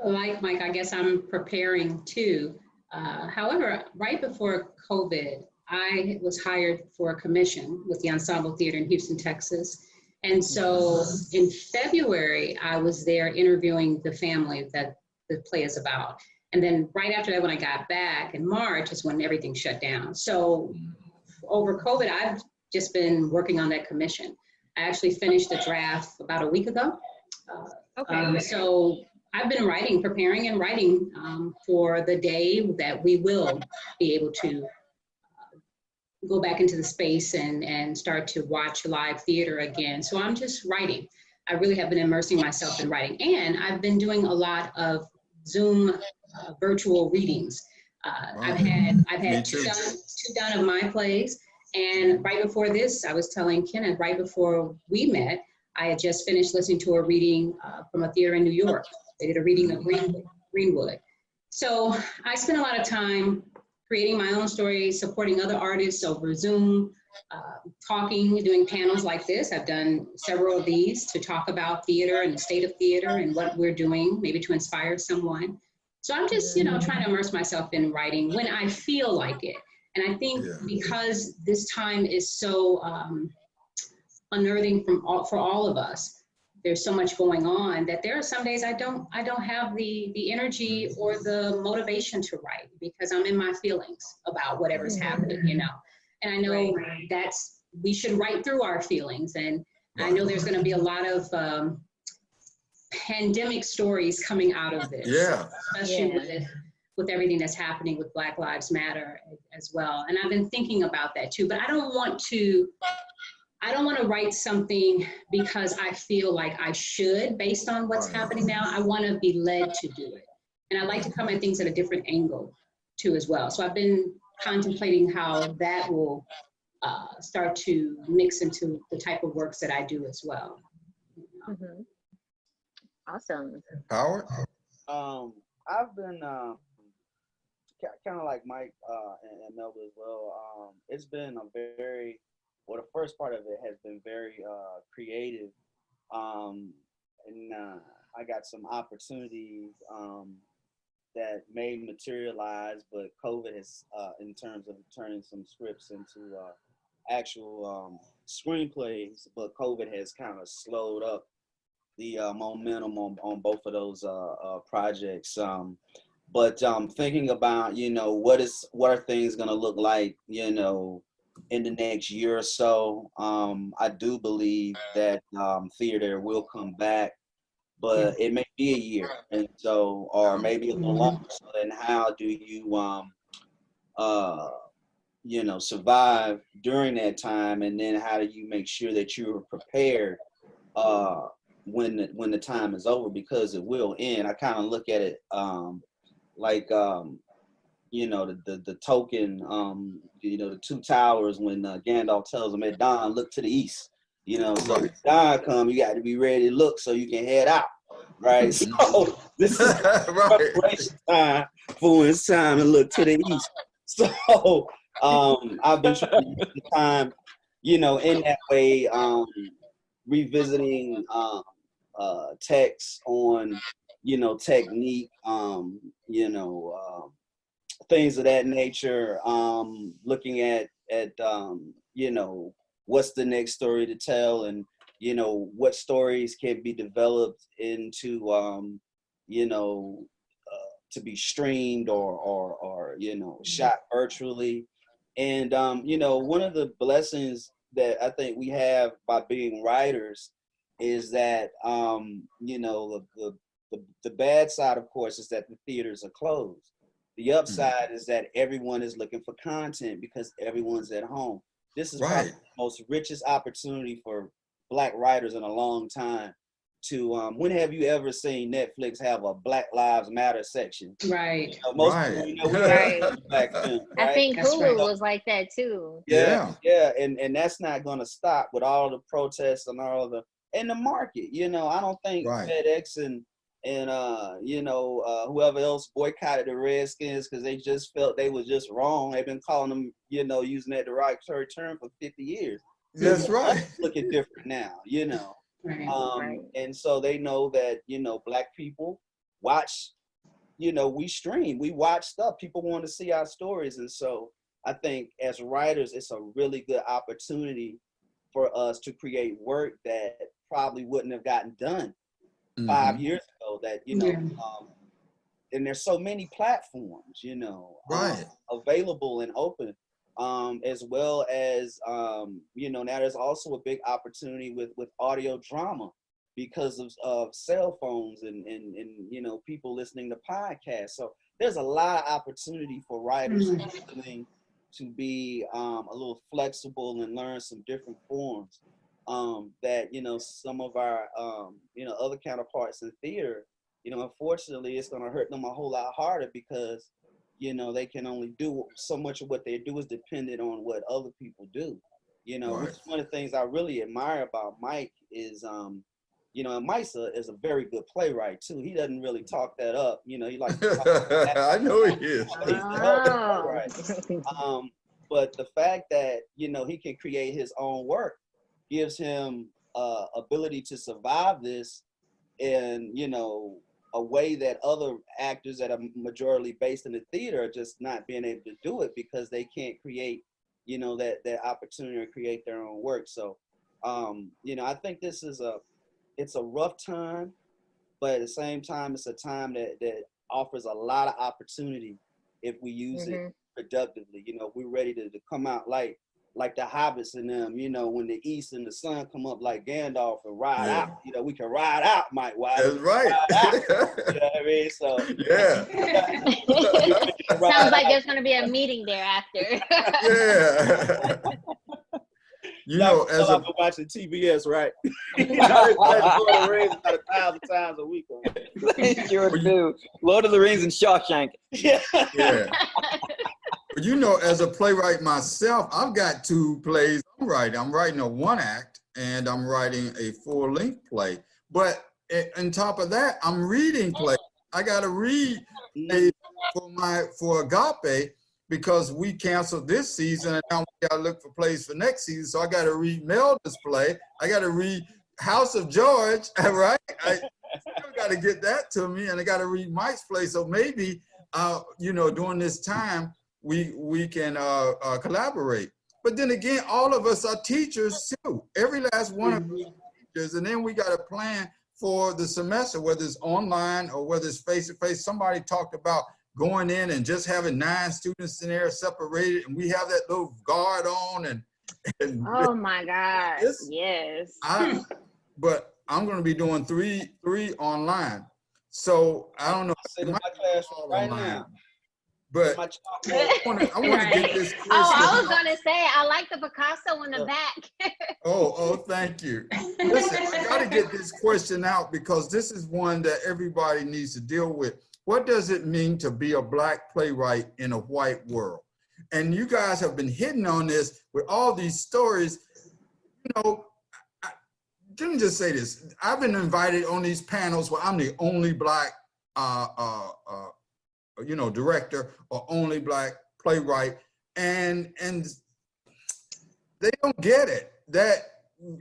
like Mike, I guess I'm preparing too. However, right before COVID, I was hired for a commission with the Ensemble Theater in Houston, Texas. And so in February, I was there interviewing the family that the play is about. And then right after that, when I got back in March, is when everything shut down. So over COVID, I've just been working on that commission. I actually finished the draft about a week ago. So I've been preparing and writing for the day that we will be able to go back into the space and start to watch live theater again. So I'm just writing. I really have been immersing myself in writing. And I've been doing a lot of Zoom virtual readings. I've had two done of my plays. And right before this, I was telling Kenneth, right before we met, I had just finished listening to a reading from a theater in New York. They did a reading of Greenwood. So I spent a lot of time creating my own story, supporting other artists over Zoom, talking, doing panels like this. I've done several of these to talk about theater and the state of theater and what we're doing, maybe to inspire someone. So I'm just, trying to immerse myself in writing when I feel like it. And I think because this time is so unnerving for all of us, there's so much going on that there are some days I don't have the energy or the motivation to write, because I'm in my feelings about whatever's happening, And I know we should write through our feelings. And I know there's going to be a lot of pandemic stories coming out of this, especially with everything that's happening with Black Lives Matter as well. And I've been thinking about that too, but I don't want to write something because I feel like I should, based on what's happening now. I want to be led to do it. And I like to come at things at a different angle too as well. So I've been contemplating how that will start to mix into the type of works that I do as well. Awesome. Howard? I've been kind of like Mike and Melba as well. It's been the first part of it has been very creative, and I got some opportunities that may materialize, but COVID has, in terms of turning some scripts into actual screenplays, but COVID has kind of slowed up the momentum on both of those projects. But thinking about, what are things going to look like, in the next year or so. I do believe that theater will come back, but it may be a year, and so, or maybe a little longer. So then how do you survive during that time, and then how do you make sure that you're prepared when the time is over, because it will end. I kind of look at it like the token, the two towers, when Gandalf tells him at dawn, look to the east. You know, so when dawn come, you got to be ready to look so you can head out, right? So this is preparation time for when it's time to look to the east. So I've been trying to use the time, you know, in that way, revisiting texts on, you know, technique, you know, things of that nature, looking at you know, what's the next story to tell, and you know, what stories can be developed into you know, to be streamed or you know, shot virtually. And you know, one of the blessings that I think we have by being writers is that you know, the bad side, of course, is that the theaters are closed. The upside is that everyone is looking for content because everyone's at home. This is probably the most richest opportunity for Black writers in a long time. To when have you ever seen Netflix have a Black Lives Matter section? Right. You know, most people, you know, we have Black film, right? I think That's Hulu right. was like that too. Yeah, and that's not going to stop with all the protests and all of the and the market. You know, I don't think FedEx and you know, whoever else boycotted the Redskins because they just felt they was just wrong. They've been calling them, you know, using that derogatory term for 50 years. That's right. Looking different now, you know. Right. And so they know that, you know, Black people watch, you know, we stream, we watch stuff. People want to see our stories. And so I think as writers, it's a really good opportunity for us to create work that probably wouldn't have gotten done 5 years ago, that, you know, and there's so many platforms, you know, available and open, as well as, you know, now there's also a big opportunity with audio drama because of cell phones and, you know, people listening to podcasts. So there's a lot of opportunity for writers listening to be a little flexible and learn some different forms. That, you know, some of our, you know, other counterparts in theater, you know, unfortunately, it's going to hurt them a whole lot harder because, you know, they can only do so much of what they do is dependent on what other people do. You know, which is one of the things I really admire about Mike is, you know, and Mike is a very good playwright too. He doesn't really talk that up. You know, he likes to talk I know he is. He's a hell of a playwright. But the fact that, you know, he can create his own work gives him ability to survive this in, you know, a way that other actors that are majorly based in the theater are just not being able to do it because they can't create, you know, that opportunity to create their own work. So, you know, I think this is it's a rough time, but at the same time, it's a time that offers a lot of opportunity if we use it productively. You know, we're ready to come out like the hobbits and them, you know, when the east and the sun come up like Gandalf and ride out, you know, we can ride out, Mike. That's right. You know what I mean? So sounds like there's gonna be a meeting there after. You know, as I've been watching TBS, right? You know, Lord of the Rings about 1,000 times a week. Sure do. Lord of the Rings and Shawshank. Yeah. But you know, as a playwright myself, I've got 2 plays I'm writing. I'm writing a 1-act and I'm writing a full-length play. But on top of that, I'm reading plays. I got to read for Agape because we canceled this season and now we got to look for plays for next season. So I got to read Melda's play. I got to read House of George, right? I still got to get that to me, and I got to read Mike's play. So maybe, you know, during this time, we can collaborate. But then again, all of us are teachers too. Every last one of us are teachers. And then we got a plan for the semester, whether it's online or whether it's face-to-face. Somebody talked about going in and just having 9 students in there separated, and we have that little guard on and oh my God, yes. But I'm going to be doing three online. So I don't know. My classroom right now. But I want to get this question. Oh, I was going to say, I like the Picasso in the back. Oh, thank you. Listen, I got to get this question out because this is one that everybody needs to deal with. What does it mean to be a Black playwright in a white world? And you guys have been hitting on this with all these stories. You know, let me just say this. I've been invited on these panels where I'm the only Black, director or only Black playwright, and they don't get it that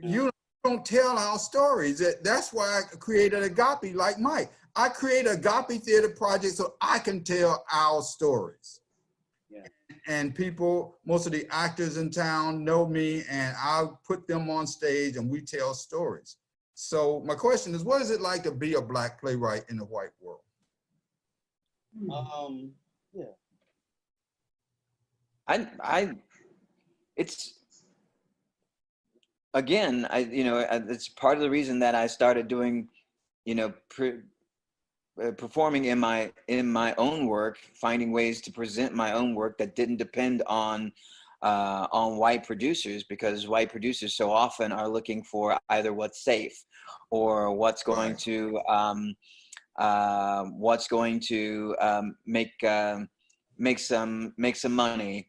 you don't tell our stories. That's why I created Agape like Mike. I created Agape Theater Project so I can tell our stories. Yeah. And people, most of the actors in town know me, and I'll put them on stage and we tell stories. So my question is, what is it like to be a Black playwright in the white world? Yeah. It's, again, it's part of the reason that I started doing, performing in my own work, finding ways to present my own work that didn't depend on white producers, because white producers so often are looking for either what's safe or what's going to make some money,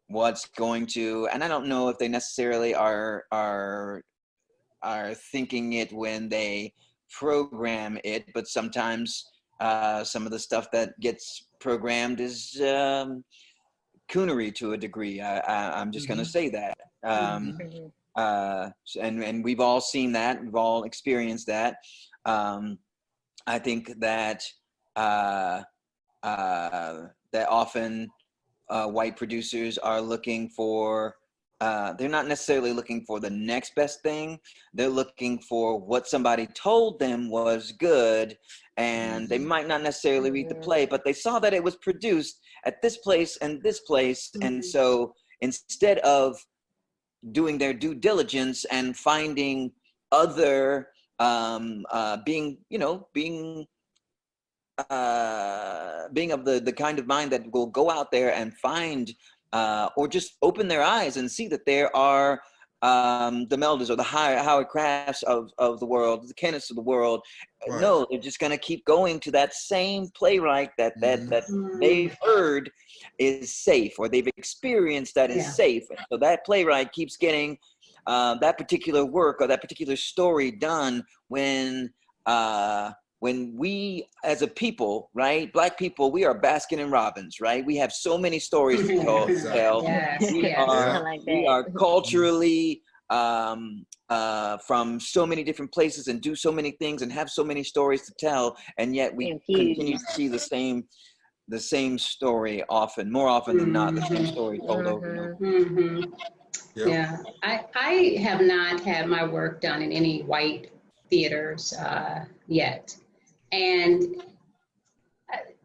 what's going to, and I don't know if they necessarily are thinking it when they program it, but sometimes some of the stuff that gets programmed is coonery to a degree. I'm just going to say that. And we've all seen that. We've all experienced that. I think that that often white producers are looking for, they're not necessarily looking for the next best thing. They're looking for what somebody told them was good, and they might not necessarily read the play, but they saw that it was produced at this place and this place. And so instead of doing their due diligence and finding other, being of the kind of mind that will go out there and find, or just open their eyes and see that there are the Melders or the Howard Crafts of the world, the Kenneths of the world. Right. No, they're just going to keep going to that same playwright that they've heard is safe, or they've experienced that is safe. And so that playwright keeps getting that particular work or that particular story done when we as a people, right, Black people, we are Baskin and Robbins, right? We have so many stories to tell. Yes, we are culturally from so many different places and do so many things and have so many stories to tell, and yet we continue to see the same story more often than not, the same story told over and over. Yeah, I have not had my work done in any white theaters yet. And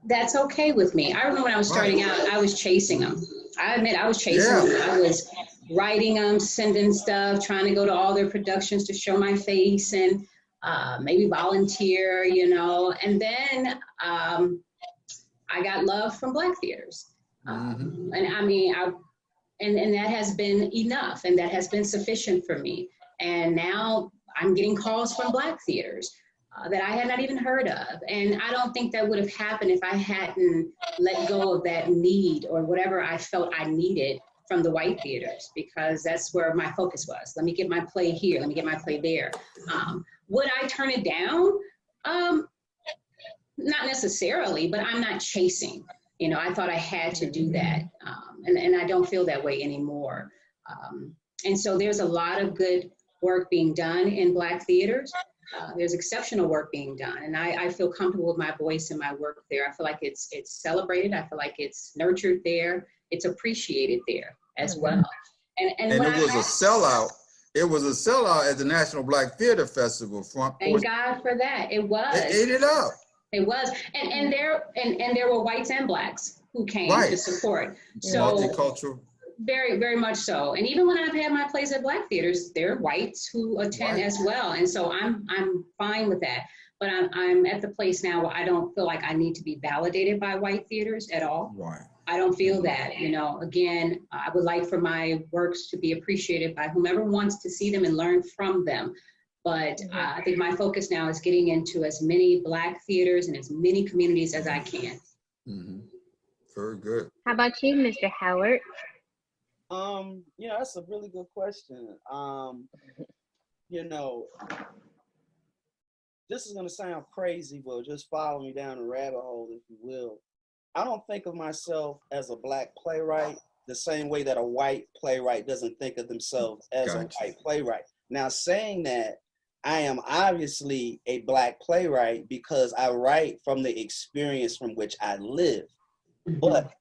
that's okay with me. I remember when I was starting out, I was chasing them. I admit I was chasing them. I was writing them, sending stuff, trying to go to all their productions to show my face and maybe volunteer, And then I got love from Black theaters. And I mean, and that has been enough, and that has been sufficient for me. And now I'm getting calls from Black theaters that I had not even heard of. And I don't think that would have happened if I hadn't let go of that need or whatever I felt I needed from the white theaters, because that's where my focus was. Let me get my play here. Let me get my play there. Would I turn it down? Not necessarily, but I'm not chasing. I thought I had to do that. And I don't feel that way anymore. And so there's a lot of good work being done in Black theaters. There's exceptional work being done, and I feel comfortable with my voice and my work there. I feel like it's celebrated. I feel like it's nurtured there. It's appreciated there as well. And it was a sellout. It was a sellout at the National Black Theater Festival. Thank God for that. It was. They ate it up. It was, and there were whites and Blacks who came to support. So multicultural. Very, very much so. And even when I've had my plays at Black theaters, there are whites who attend as well. And so I'm fine with that. But I'm at the place now where I don't feel like I need to be validated by white theaters at all. Right. I don't feel that, again, I would like for my works to be appreciated by whomever wants to see them and learn from them. But I think my focus now is getting into as many Black theaters and as many communities as I can. Very good. How about you, Mr. Howard? That's a really good question. you know, this is going to sound crazy, but just follow me down the rabbit hole, if you will. I don't think of myself as a Black playwright the same way that a white playwright doesn't think of themselves as a white playwright. Now, saying that, I am obviously a Black playwright because I write from the experience from which I live. But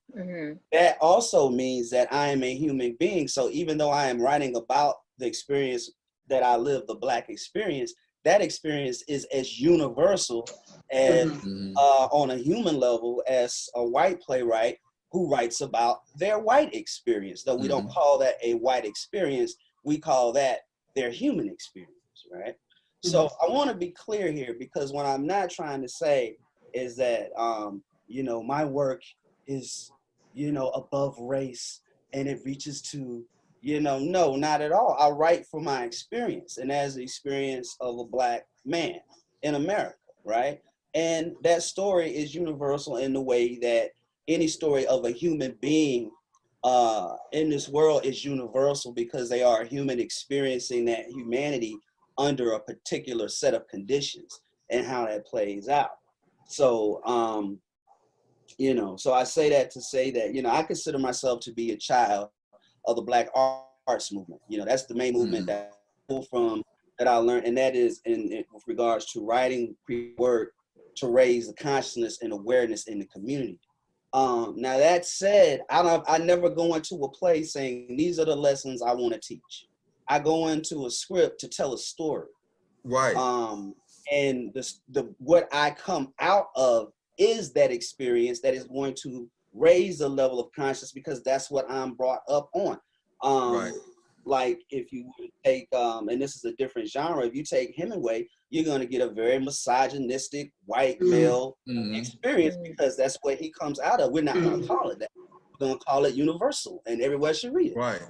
that also means that I am a human being. So even though I am writing about the experience that I live, the Black experience, that experience is as universal as on a human level as a white playwright who writes about their white experience. Though we don't call that a white experience, we call that their human experience, right? So I want to be clear here, because what I'm not trying to say is that, you know, my work is, you know, above race and it reaches to, you know, no, not at all. I write from my experience, and as the experience of a Black man in America, right? And that story is universal in the way that any story of a human being in this world is universal, because they are a human experiencing that humanity under a particular set of conditions and how that plays out. So, you know, so I say that to say that, you know, I consider myself to be a child of the Black arts movement. You know, that's the main movement that I learned, and that is in with regards to writing work to raise the consciousness and awareness in the community. Now that said, I never go into a play saying these are the lessons I want to teach. I go into a script to tell a story. Right. And what I come out of is that experience that is going to raise the level of consciousness, because that's what I'm brought up on. Right. Like if you take, and this is a different genre, if you take Hemingway, you're going to get a very misogynistic white male experience, because that's what he comes out of. We're not going to call it that. We're going to call it universal, and everyone should read it. Right.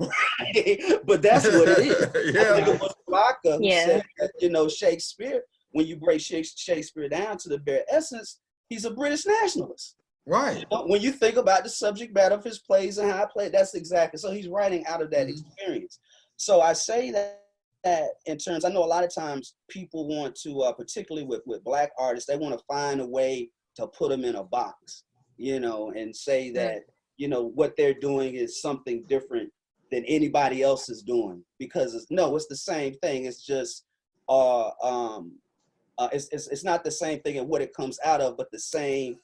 But that's what it is. Yeah. I think it was Rocca who said that, you know, Shakespeare, when you break Shakespeare down to the bare essence, he's a British nationalist. Right. You know, when you think about the subject matter of his plays and how I play, that's exactly. So he's writing out of that experience. So I say that in terms, I know a lot of times people want to, particularly with Black artists, they want to find a way to put them in a box, you know, and say that, you know, what they're doing is something different than anybody else is doing, because it's the same thing. It's just, it's not the same thing in what it comes out of, but the same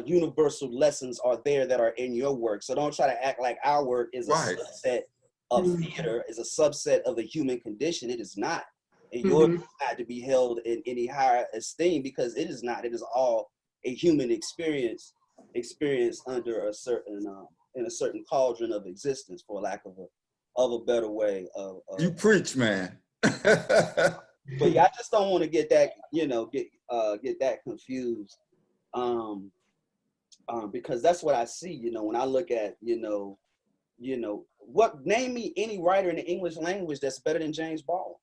universal lessons are there that are in your work. So don't try to act like our work is a subset of theater, is a subset of the human condition. It is not. And yours is not to be held in any higher esteem, because it is not. It is all a human experience under a certain in a certain cauldron of existence, for lack of a better way of you preach, man. But yeah, I just don't want to get that, you know, get that confused. Because that's what I see, you know, when I look at, you know, name me any writer in the English language that's better than James Baldwin.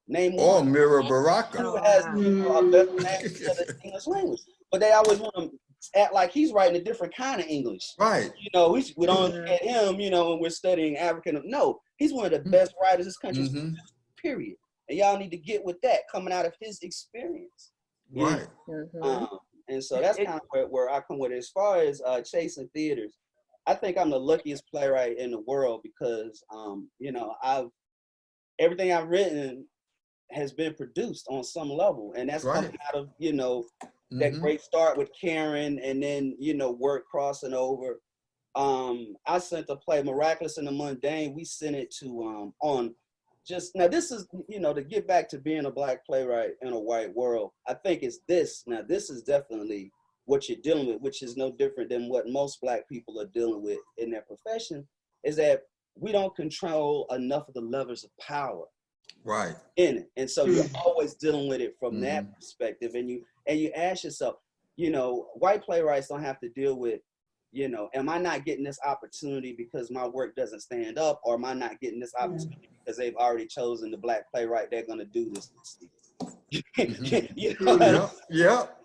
Name one. Or Mira Baraka. Who has, you know, a better language than the English language. But they always want to act like he's writing a different kind of English. Right. You know, we don't look at him, you know, when we're studying African. No, he's one of the best writers this country's produced, period. And y'all need to get with that, coming out of his experience. Right. And so that's kind of where I come with it. As far as chasing theaters, I think I'm the luckiest playwright in the world, because, you know, everything I've written has been produced on some level. And that's coming out of, you know, that great start with Karen, and then, you know, work crossing over. I sent the play Miraculous in the Mundane. We sent it to on just, now this is, you know, to get back to being a Black playwright in a white world, I think it's this. Now this is definitely what you're dealing with, which is no different than what most Black people are dealing with in their profession, is that we don't control enough of the levers of power in it. And so you're always dealing with it from that perspective. And you ask yourself, you know, white playwrights don't have to deal with, you know, am I not getting this opportunity because my work doesn't stand up, or am I not getting this opportunity because they've already chosen the Black playwright they're going to do this? You know?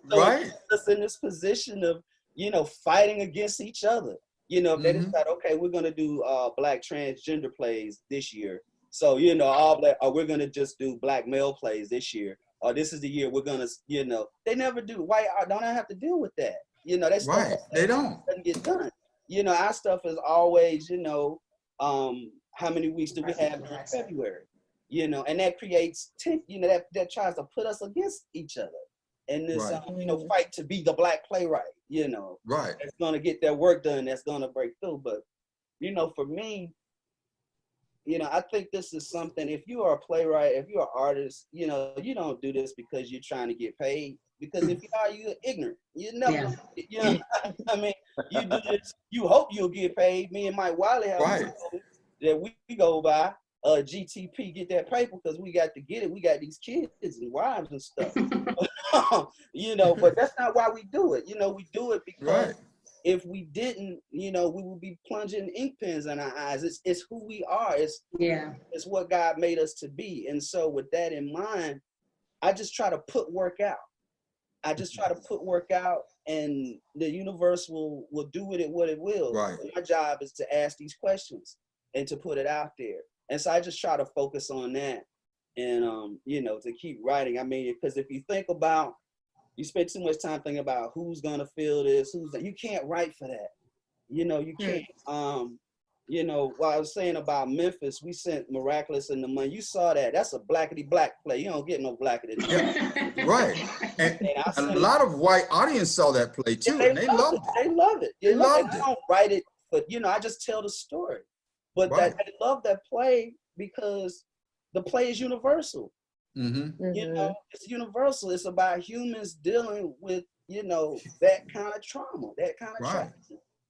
Right. Us in this position of, you know, fighting against each other. You know, if they decide, okay, we're going to do Black transgender plays this year, So, you know, all that, or we're going to just do black male plays this year, or this is the year we're going to, you know, they never do. Why don't I have to deal with that? You know, that stuff They don't. doesn't get done. You know, our stuff is always, you know, how many weeks do we have during February? You know, and that creates, you know, that tries to put us against each other. And this, you know, fight to be the black playwright, you know, that's going to get their work done, that's going to break through. But, you know, for me, you know, I think this is something, if you are a playwright, if you're an artist, you know, you don't do this because you're trying to get paid. Because if you are, you're ignorant. You never, you know, I mean, you do this, you hope you'll get paid. Me and Mike Wiley have that we go by. GTP, get that paper because we got to get it. We got these kids and wives and stuff. You know, but that's not why we do it. You know, we do it because if we didn't, you know, we would be plunging ink pens in our eyes. It's who we are. It's what God made us to be. And so with that in mind, I just try to put work out. I just try to put work out, and the universe will do with it what it will. My job is to ask these questions and to put it out there. And so I just try to focus on that and, you know, to keep writing. I mean, because if you think about, you spend too much time thinking about who's going to feel this, you can't write for that. You know, you can't. You know, what I was saying about Memphis, we sent Miraculous in the Money. You saw that. That's a blackity black play. You don't get no blackity. And a lot of white audience saw that play too. And they loved it. They love it. They loved it. I don't write it, but, you know, I just tell the story. But they love that play because the play is universal. You know, it's universal. It's about humans dealing with, you know, that kind of trauma, that kind of trauma.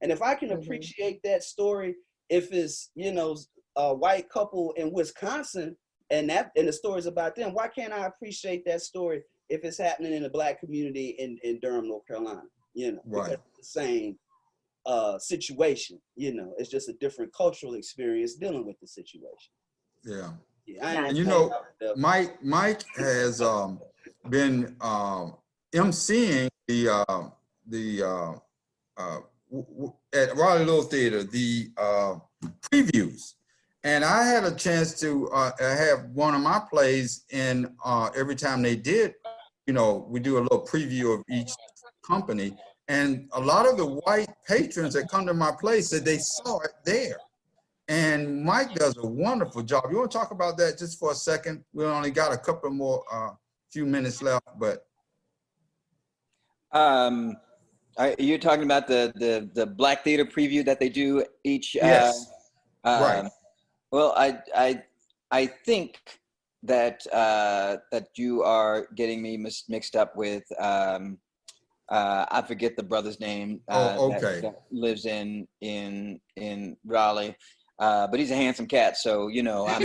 And if I can appreciate that story, if it's, you know, a white couple in Wisconsin and the story's about them, why can't I appreciate that story if it's happening in the black community in Durham, North Carolina? You know, because it's the same situation. You know, it's just a different cultural experience dealing with the situation. And you know, Mike has been emceeing at Raleigh Little Theater the previews, and I had a chance to have one of my plays in every time they did. You know, we do a little preview of each company, and a lot of the white patrons that come to my play said they saw it there. And Mike does a wonderful job. You want to talk about that just for a second? We only got a couple more few minutes left, but you're talking about the Black Theater preview that they do each. Well, I think that that you are getting me mixed up with. I forget the brother's name. That lives in Raleigh. But he's a handsome cat, so you know. I'm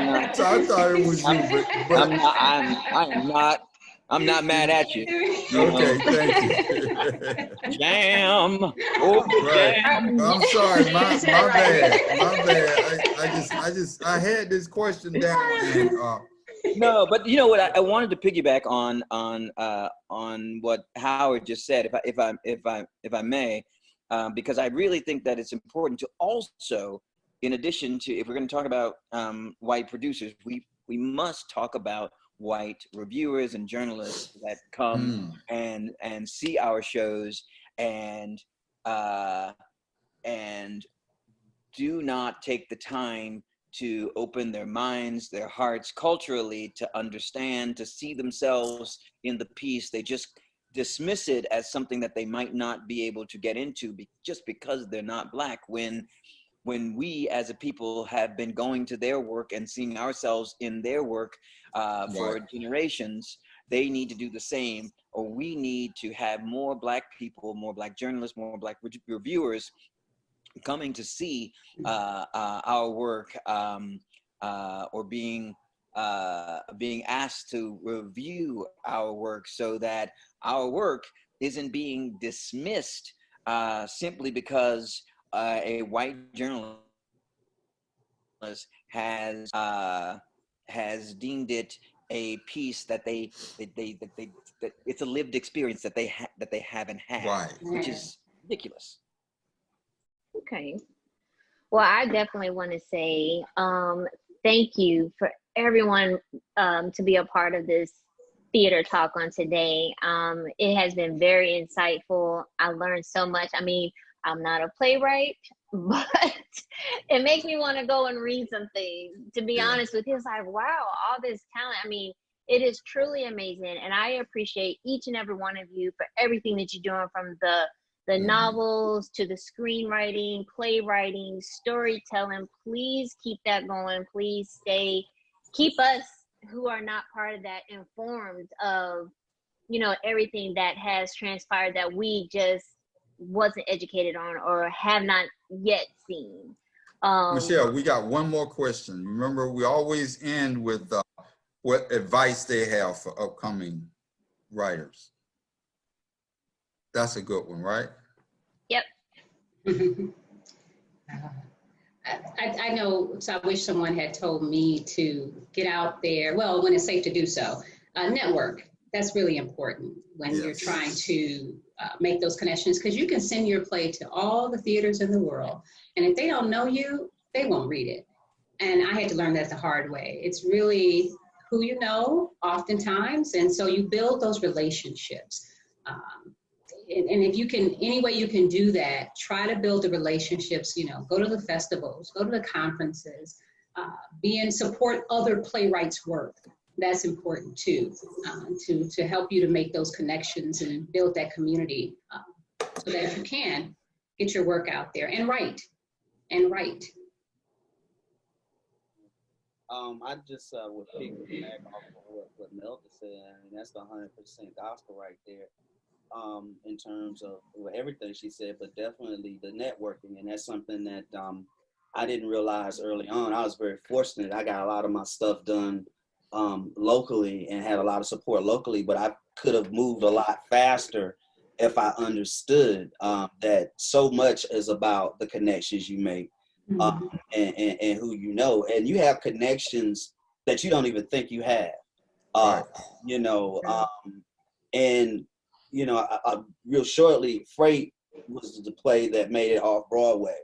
not, so I thought it was you, but I'm not mad at you. Okay, thank you. Jam. I'm sorry, my bad. I had this question down. And, no, but you know what? I wanted to piggyback on what Howard just said, if I may. Because I really think that it's important to also, in addition to, if we're going to talk about white producers, we must talk about white reviewers and journalists that come and see our shows and do not take the time to open their minds, their hearts culturally, to understand, to see themselves in the piece. They just dismiss it as something that they might not be able to get into just because they're not Black, when we as a people have been going to their work and seeing ourselves in their work for generations. They need to do the same, or we need to have more Black people, more Black journalists, more Black reviewers coming to see our work or being asked to review our work, so that our work isn't being dismissed simply because a white journalist has deemed it a piece that that it's a lived experience that they haven't had, which is ridiculous. Okay. Well, I definitely want to say thank you for everyone to be a part of this theater talk on today. It has been very insightful. I learned so much. I mean, I'm not a playwright, but it makes me want to go and read some things. To be Yeah. honest with you, it's like, wow, all this talent. I mean, it is truly amazing. And I appreciate each and every one of you for everything that you're doing, from the novels to the screenwriting, playwriting, storytelling. Please keep that going. Please keep us who are not part of that informed of, everything that has transpired that we just wasn't educated on or have not yet seen. Michelle, we got one more question. Remember, we always end with what advice they have for upcoming writers. That's a good one, right? Yep. I know, so I wish someone had told me to get out there, well, when it's safe to do so. Network, that's really important when you're trying to make those connections, because you can send your play to all the theaters in the world, and if they don't know you, they won't read it. And I had to learn that the hard way. It's really who you know oftentimes, and so you build those relationships. And if you can, any way you can do that, try to build the relationships, go to the festivals, go to the conferences, support other playwrights' work. That's important too, to help you to make those connections and build that community so that you can get your work out there and write. I just would piggyback off of what Melda said. I mean, that's the 100% gospel right there. In terms of everything she said, but definitely the networking. And that's something that I didn't realize early on. I was very fortunate. I got a lot of my stuff done locally and had a lot of support locally, but I could have moved a lot faster if I understood that so much is about the connections you make and who you know. And you have connections that you don't even think you have, and real shortly, Freight was the play that made it off Broadway.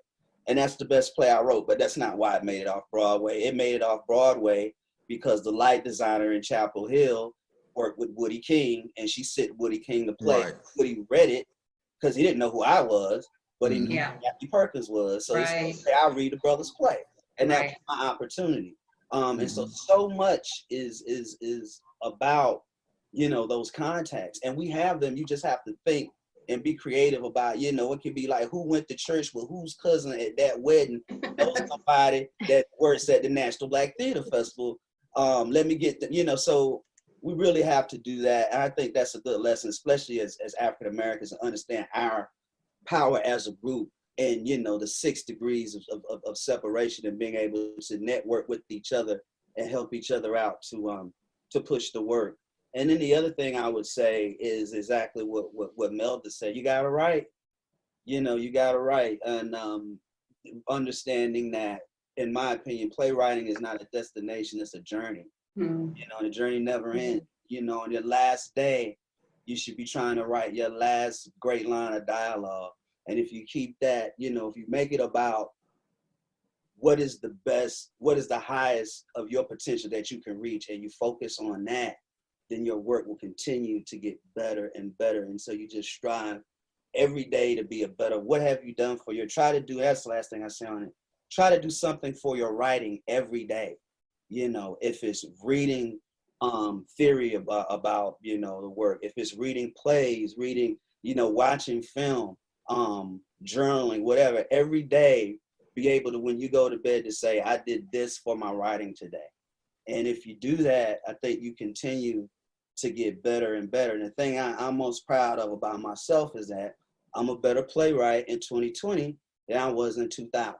And that's the best play I wrote, but that's not why it made it off Broadway. It made it off Broadway because the light designer in Chapel Hill worked with Woody King, and she sent Woody King the play. Right. Woody read it because he didn't know who I was, but he knew who Jackie Perkins was. So he said, I'll read the brother's play. And that was my opportunity. And so much is about those contacts, and we have them. You just have to think and be creative about, it could be like, who went to church with whose cousin at that wedding, somebody that works at the National Black Theater Festival. Let me get the, so we really have to do that. And I think that's a good lesson, especially as African Americans, to understand our power as a group and, the 6 degrees of separation, and being able to network with each other and help each other out to push the work. And then the other thing I would say is exactly what Melda said. You got to write. You got to write. And understanding that, in my opinion, playwriting is not a destination, it's a journey. The journey never ends. On your last day, you should be trying to write your last great line of dialogue. And if you keep that, if you make it about what is the best, what is the highest of your potential that you can reach, and you focus on that, then your work will continue to get better and better. And so you just strive every day to be a better. What have you done for your, that's the last thing I say on it. Try to do something for your writing every day. If it's reading theory about the work, if it's reading plays, reading, watching film, journaling, whatever, every day, be able to, when you go to bed, to say, I did this for my writing today. And if you do that, I think you continue to get better and better. And the thing I'm most proud of about myself is that I'm a better playwright in 2020 than I was in 2000,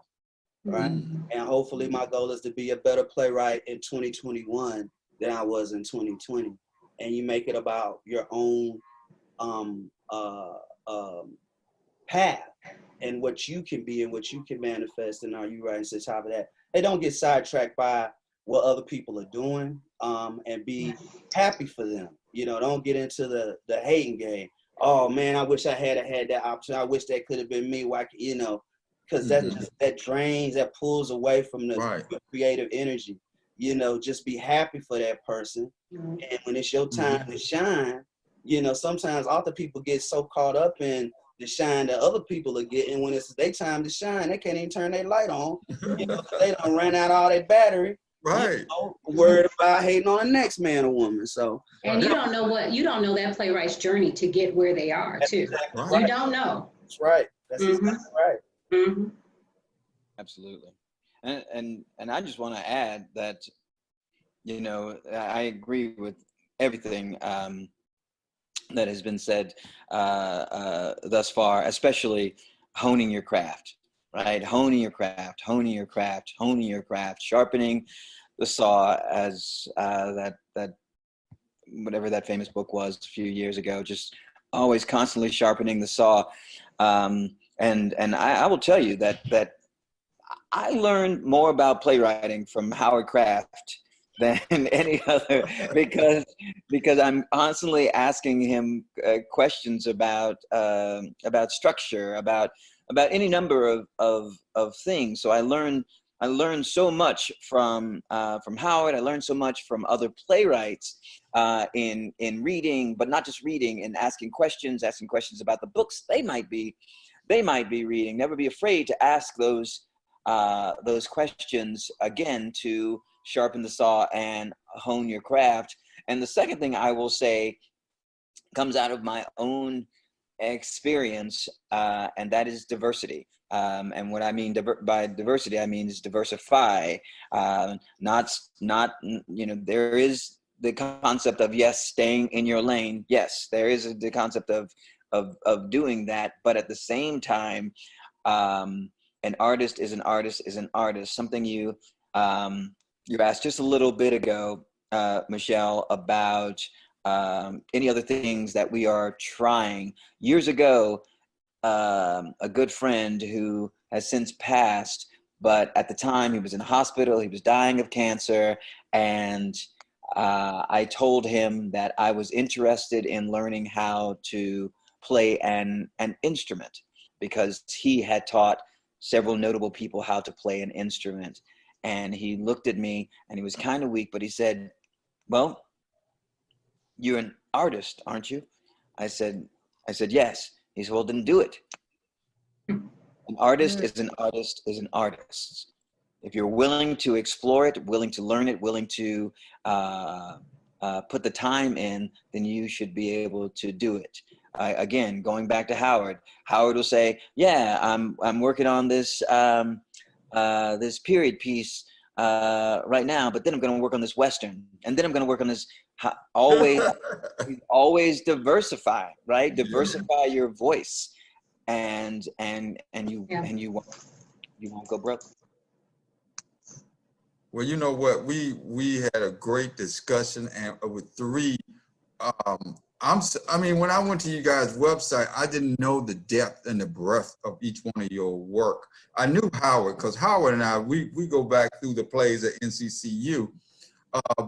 right? And hopefully my goal is to be a better playwright in 2021 than I was in 2020. And you make it about your own path and what you can be and what you can manifest. And are you writing to the top of that? They don't get sidetracked by what other people are doing, and be happy for them. Don't get into the hating game. Oh man, I wish I had that option. I wish that could have been me. Why, because that drains, that pulls away from the creative energy. You know, just be happy for that person. And when it's your time to shine, you know, sometimes other people get so caught up in the shine that other people are getting. When it's their time to shine, they can't even turn their light on. You know, they done ran out all their battery. Right. You know, worried about hating on the next man or woman. So, and you don't know that playwright's journey to get where they are too. Exactly right. You don't know. That's right. That's exactly right. Absolutely. And I just want to add that, you know, I agree with everything that has been said thus far, especially honing your craft, right? Honing your craft, honing your craft, honing your craft, sharpening the saw, as that whatever that famous book was a few years ago, just always constantly sharpening the saw. And I will tell you that I learned more about playwriting from Howard Kraft than any other, because I'm constantly asking him questions about structure, about any number of things. So I learned so much from Howard. I learned so much from other playwrights in reading, but not just reading, and asking questions about the books they might be reading. Never be afraid to ask those questions again, to sharpen the saw and hone your craft. And the second thing I will say comes out of my own experience, and that is diversity. And what I mean by diversity, I mean is diversify. Not you know, there is the concept of, yes, staying in your lane. Yes, there is the concept of doing that, but at the same time, an artist is an artist is an artist. Something you asked just a little bit ago, Michelle, about any other things that we are trying. Years ago, a good friend who has since passed, but at the time he was in the hospital, he was dying of cancer, and I told him that I was interested in learning how to play an instrument, because he had taught several notable people how to play an instrument. And he looked at me, and he was kind of weak, but he said, "Well, you're an artist, aren't you?" I said, "Yes." He said, "Well, then do it." An artist is an artist is an artist. If you're willing to explore it, willing to learn it, willing to put the time in, then you should be able to do it. Again, going back to Howard will say, "Yeah, I'm working on this this period piece right now, but then I'm going to work on this Western, and then I'm going to work on this." Always diversify, right? Diversify your voice, and you won't go broke. Well, you know what? We had a great discussion, and with three. I mean, when I went to you guys' website, I didn't know the depth and the breadth of each one of your work. I knew Howard, because Howard and I, we go back through the plays at NCCU.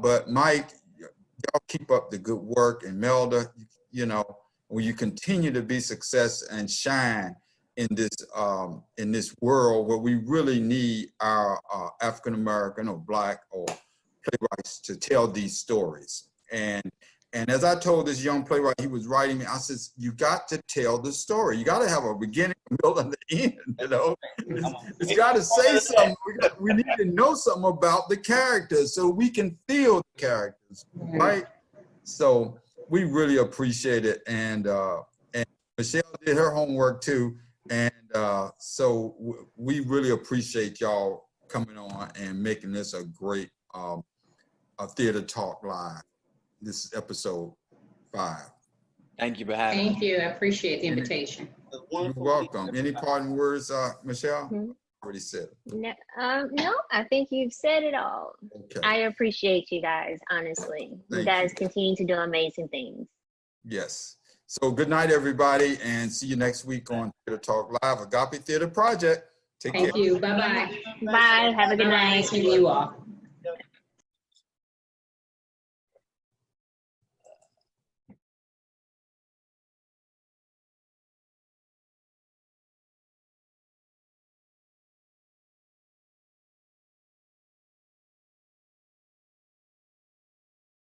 But Mike, y'all keep up the good work, and Melda, you know, will you continue to be success and shine in this world where we really need our African American or Black or playwrights to tell these stories. And as I told this young playwright, he was writing me, I says, you got to tell the story. You got to have a beginning, a middle, and the end, you know. It's got to say something. We need to know something about the characters so we can feel the characters, right? So we really appreciate it. And Michelle did her homework too. And so we really appreciate y'all coming on and making this a great Theater Talk Live. This is episode 5. Thank you for having me. Thank you. I appreciate the invitation. You're welcome. Any parting words, Michelle? Already said it. No, I think you've said it all. Okay. I appreciate you guys, honestly. You guys continue to do amazing things. Yes. So good night, everybody, and see you next week on Theater Talk Live, Agape Theater Project. Take care. Thank you. Bye-bye. Bye. Have a good night. Nice meeting you all.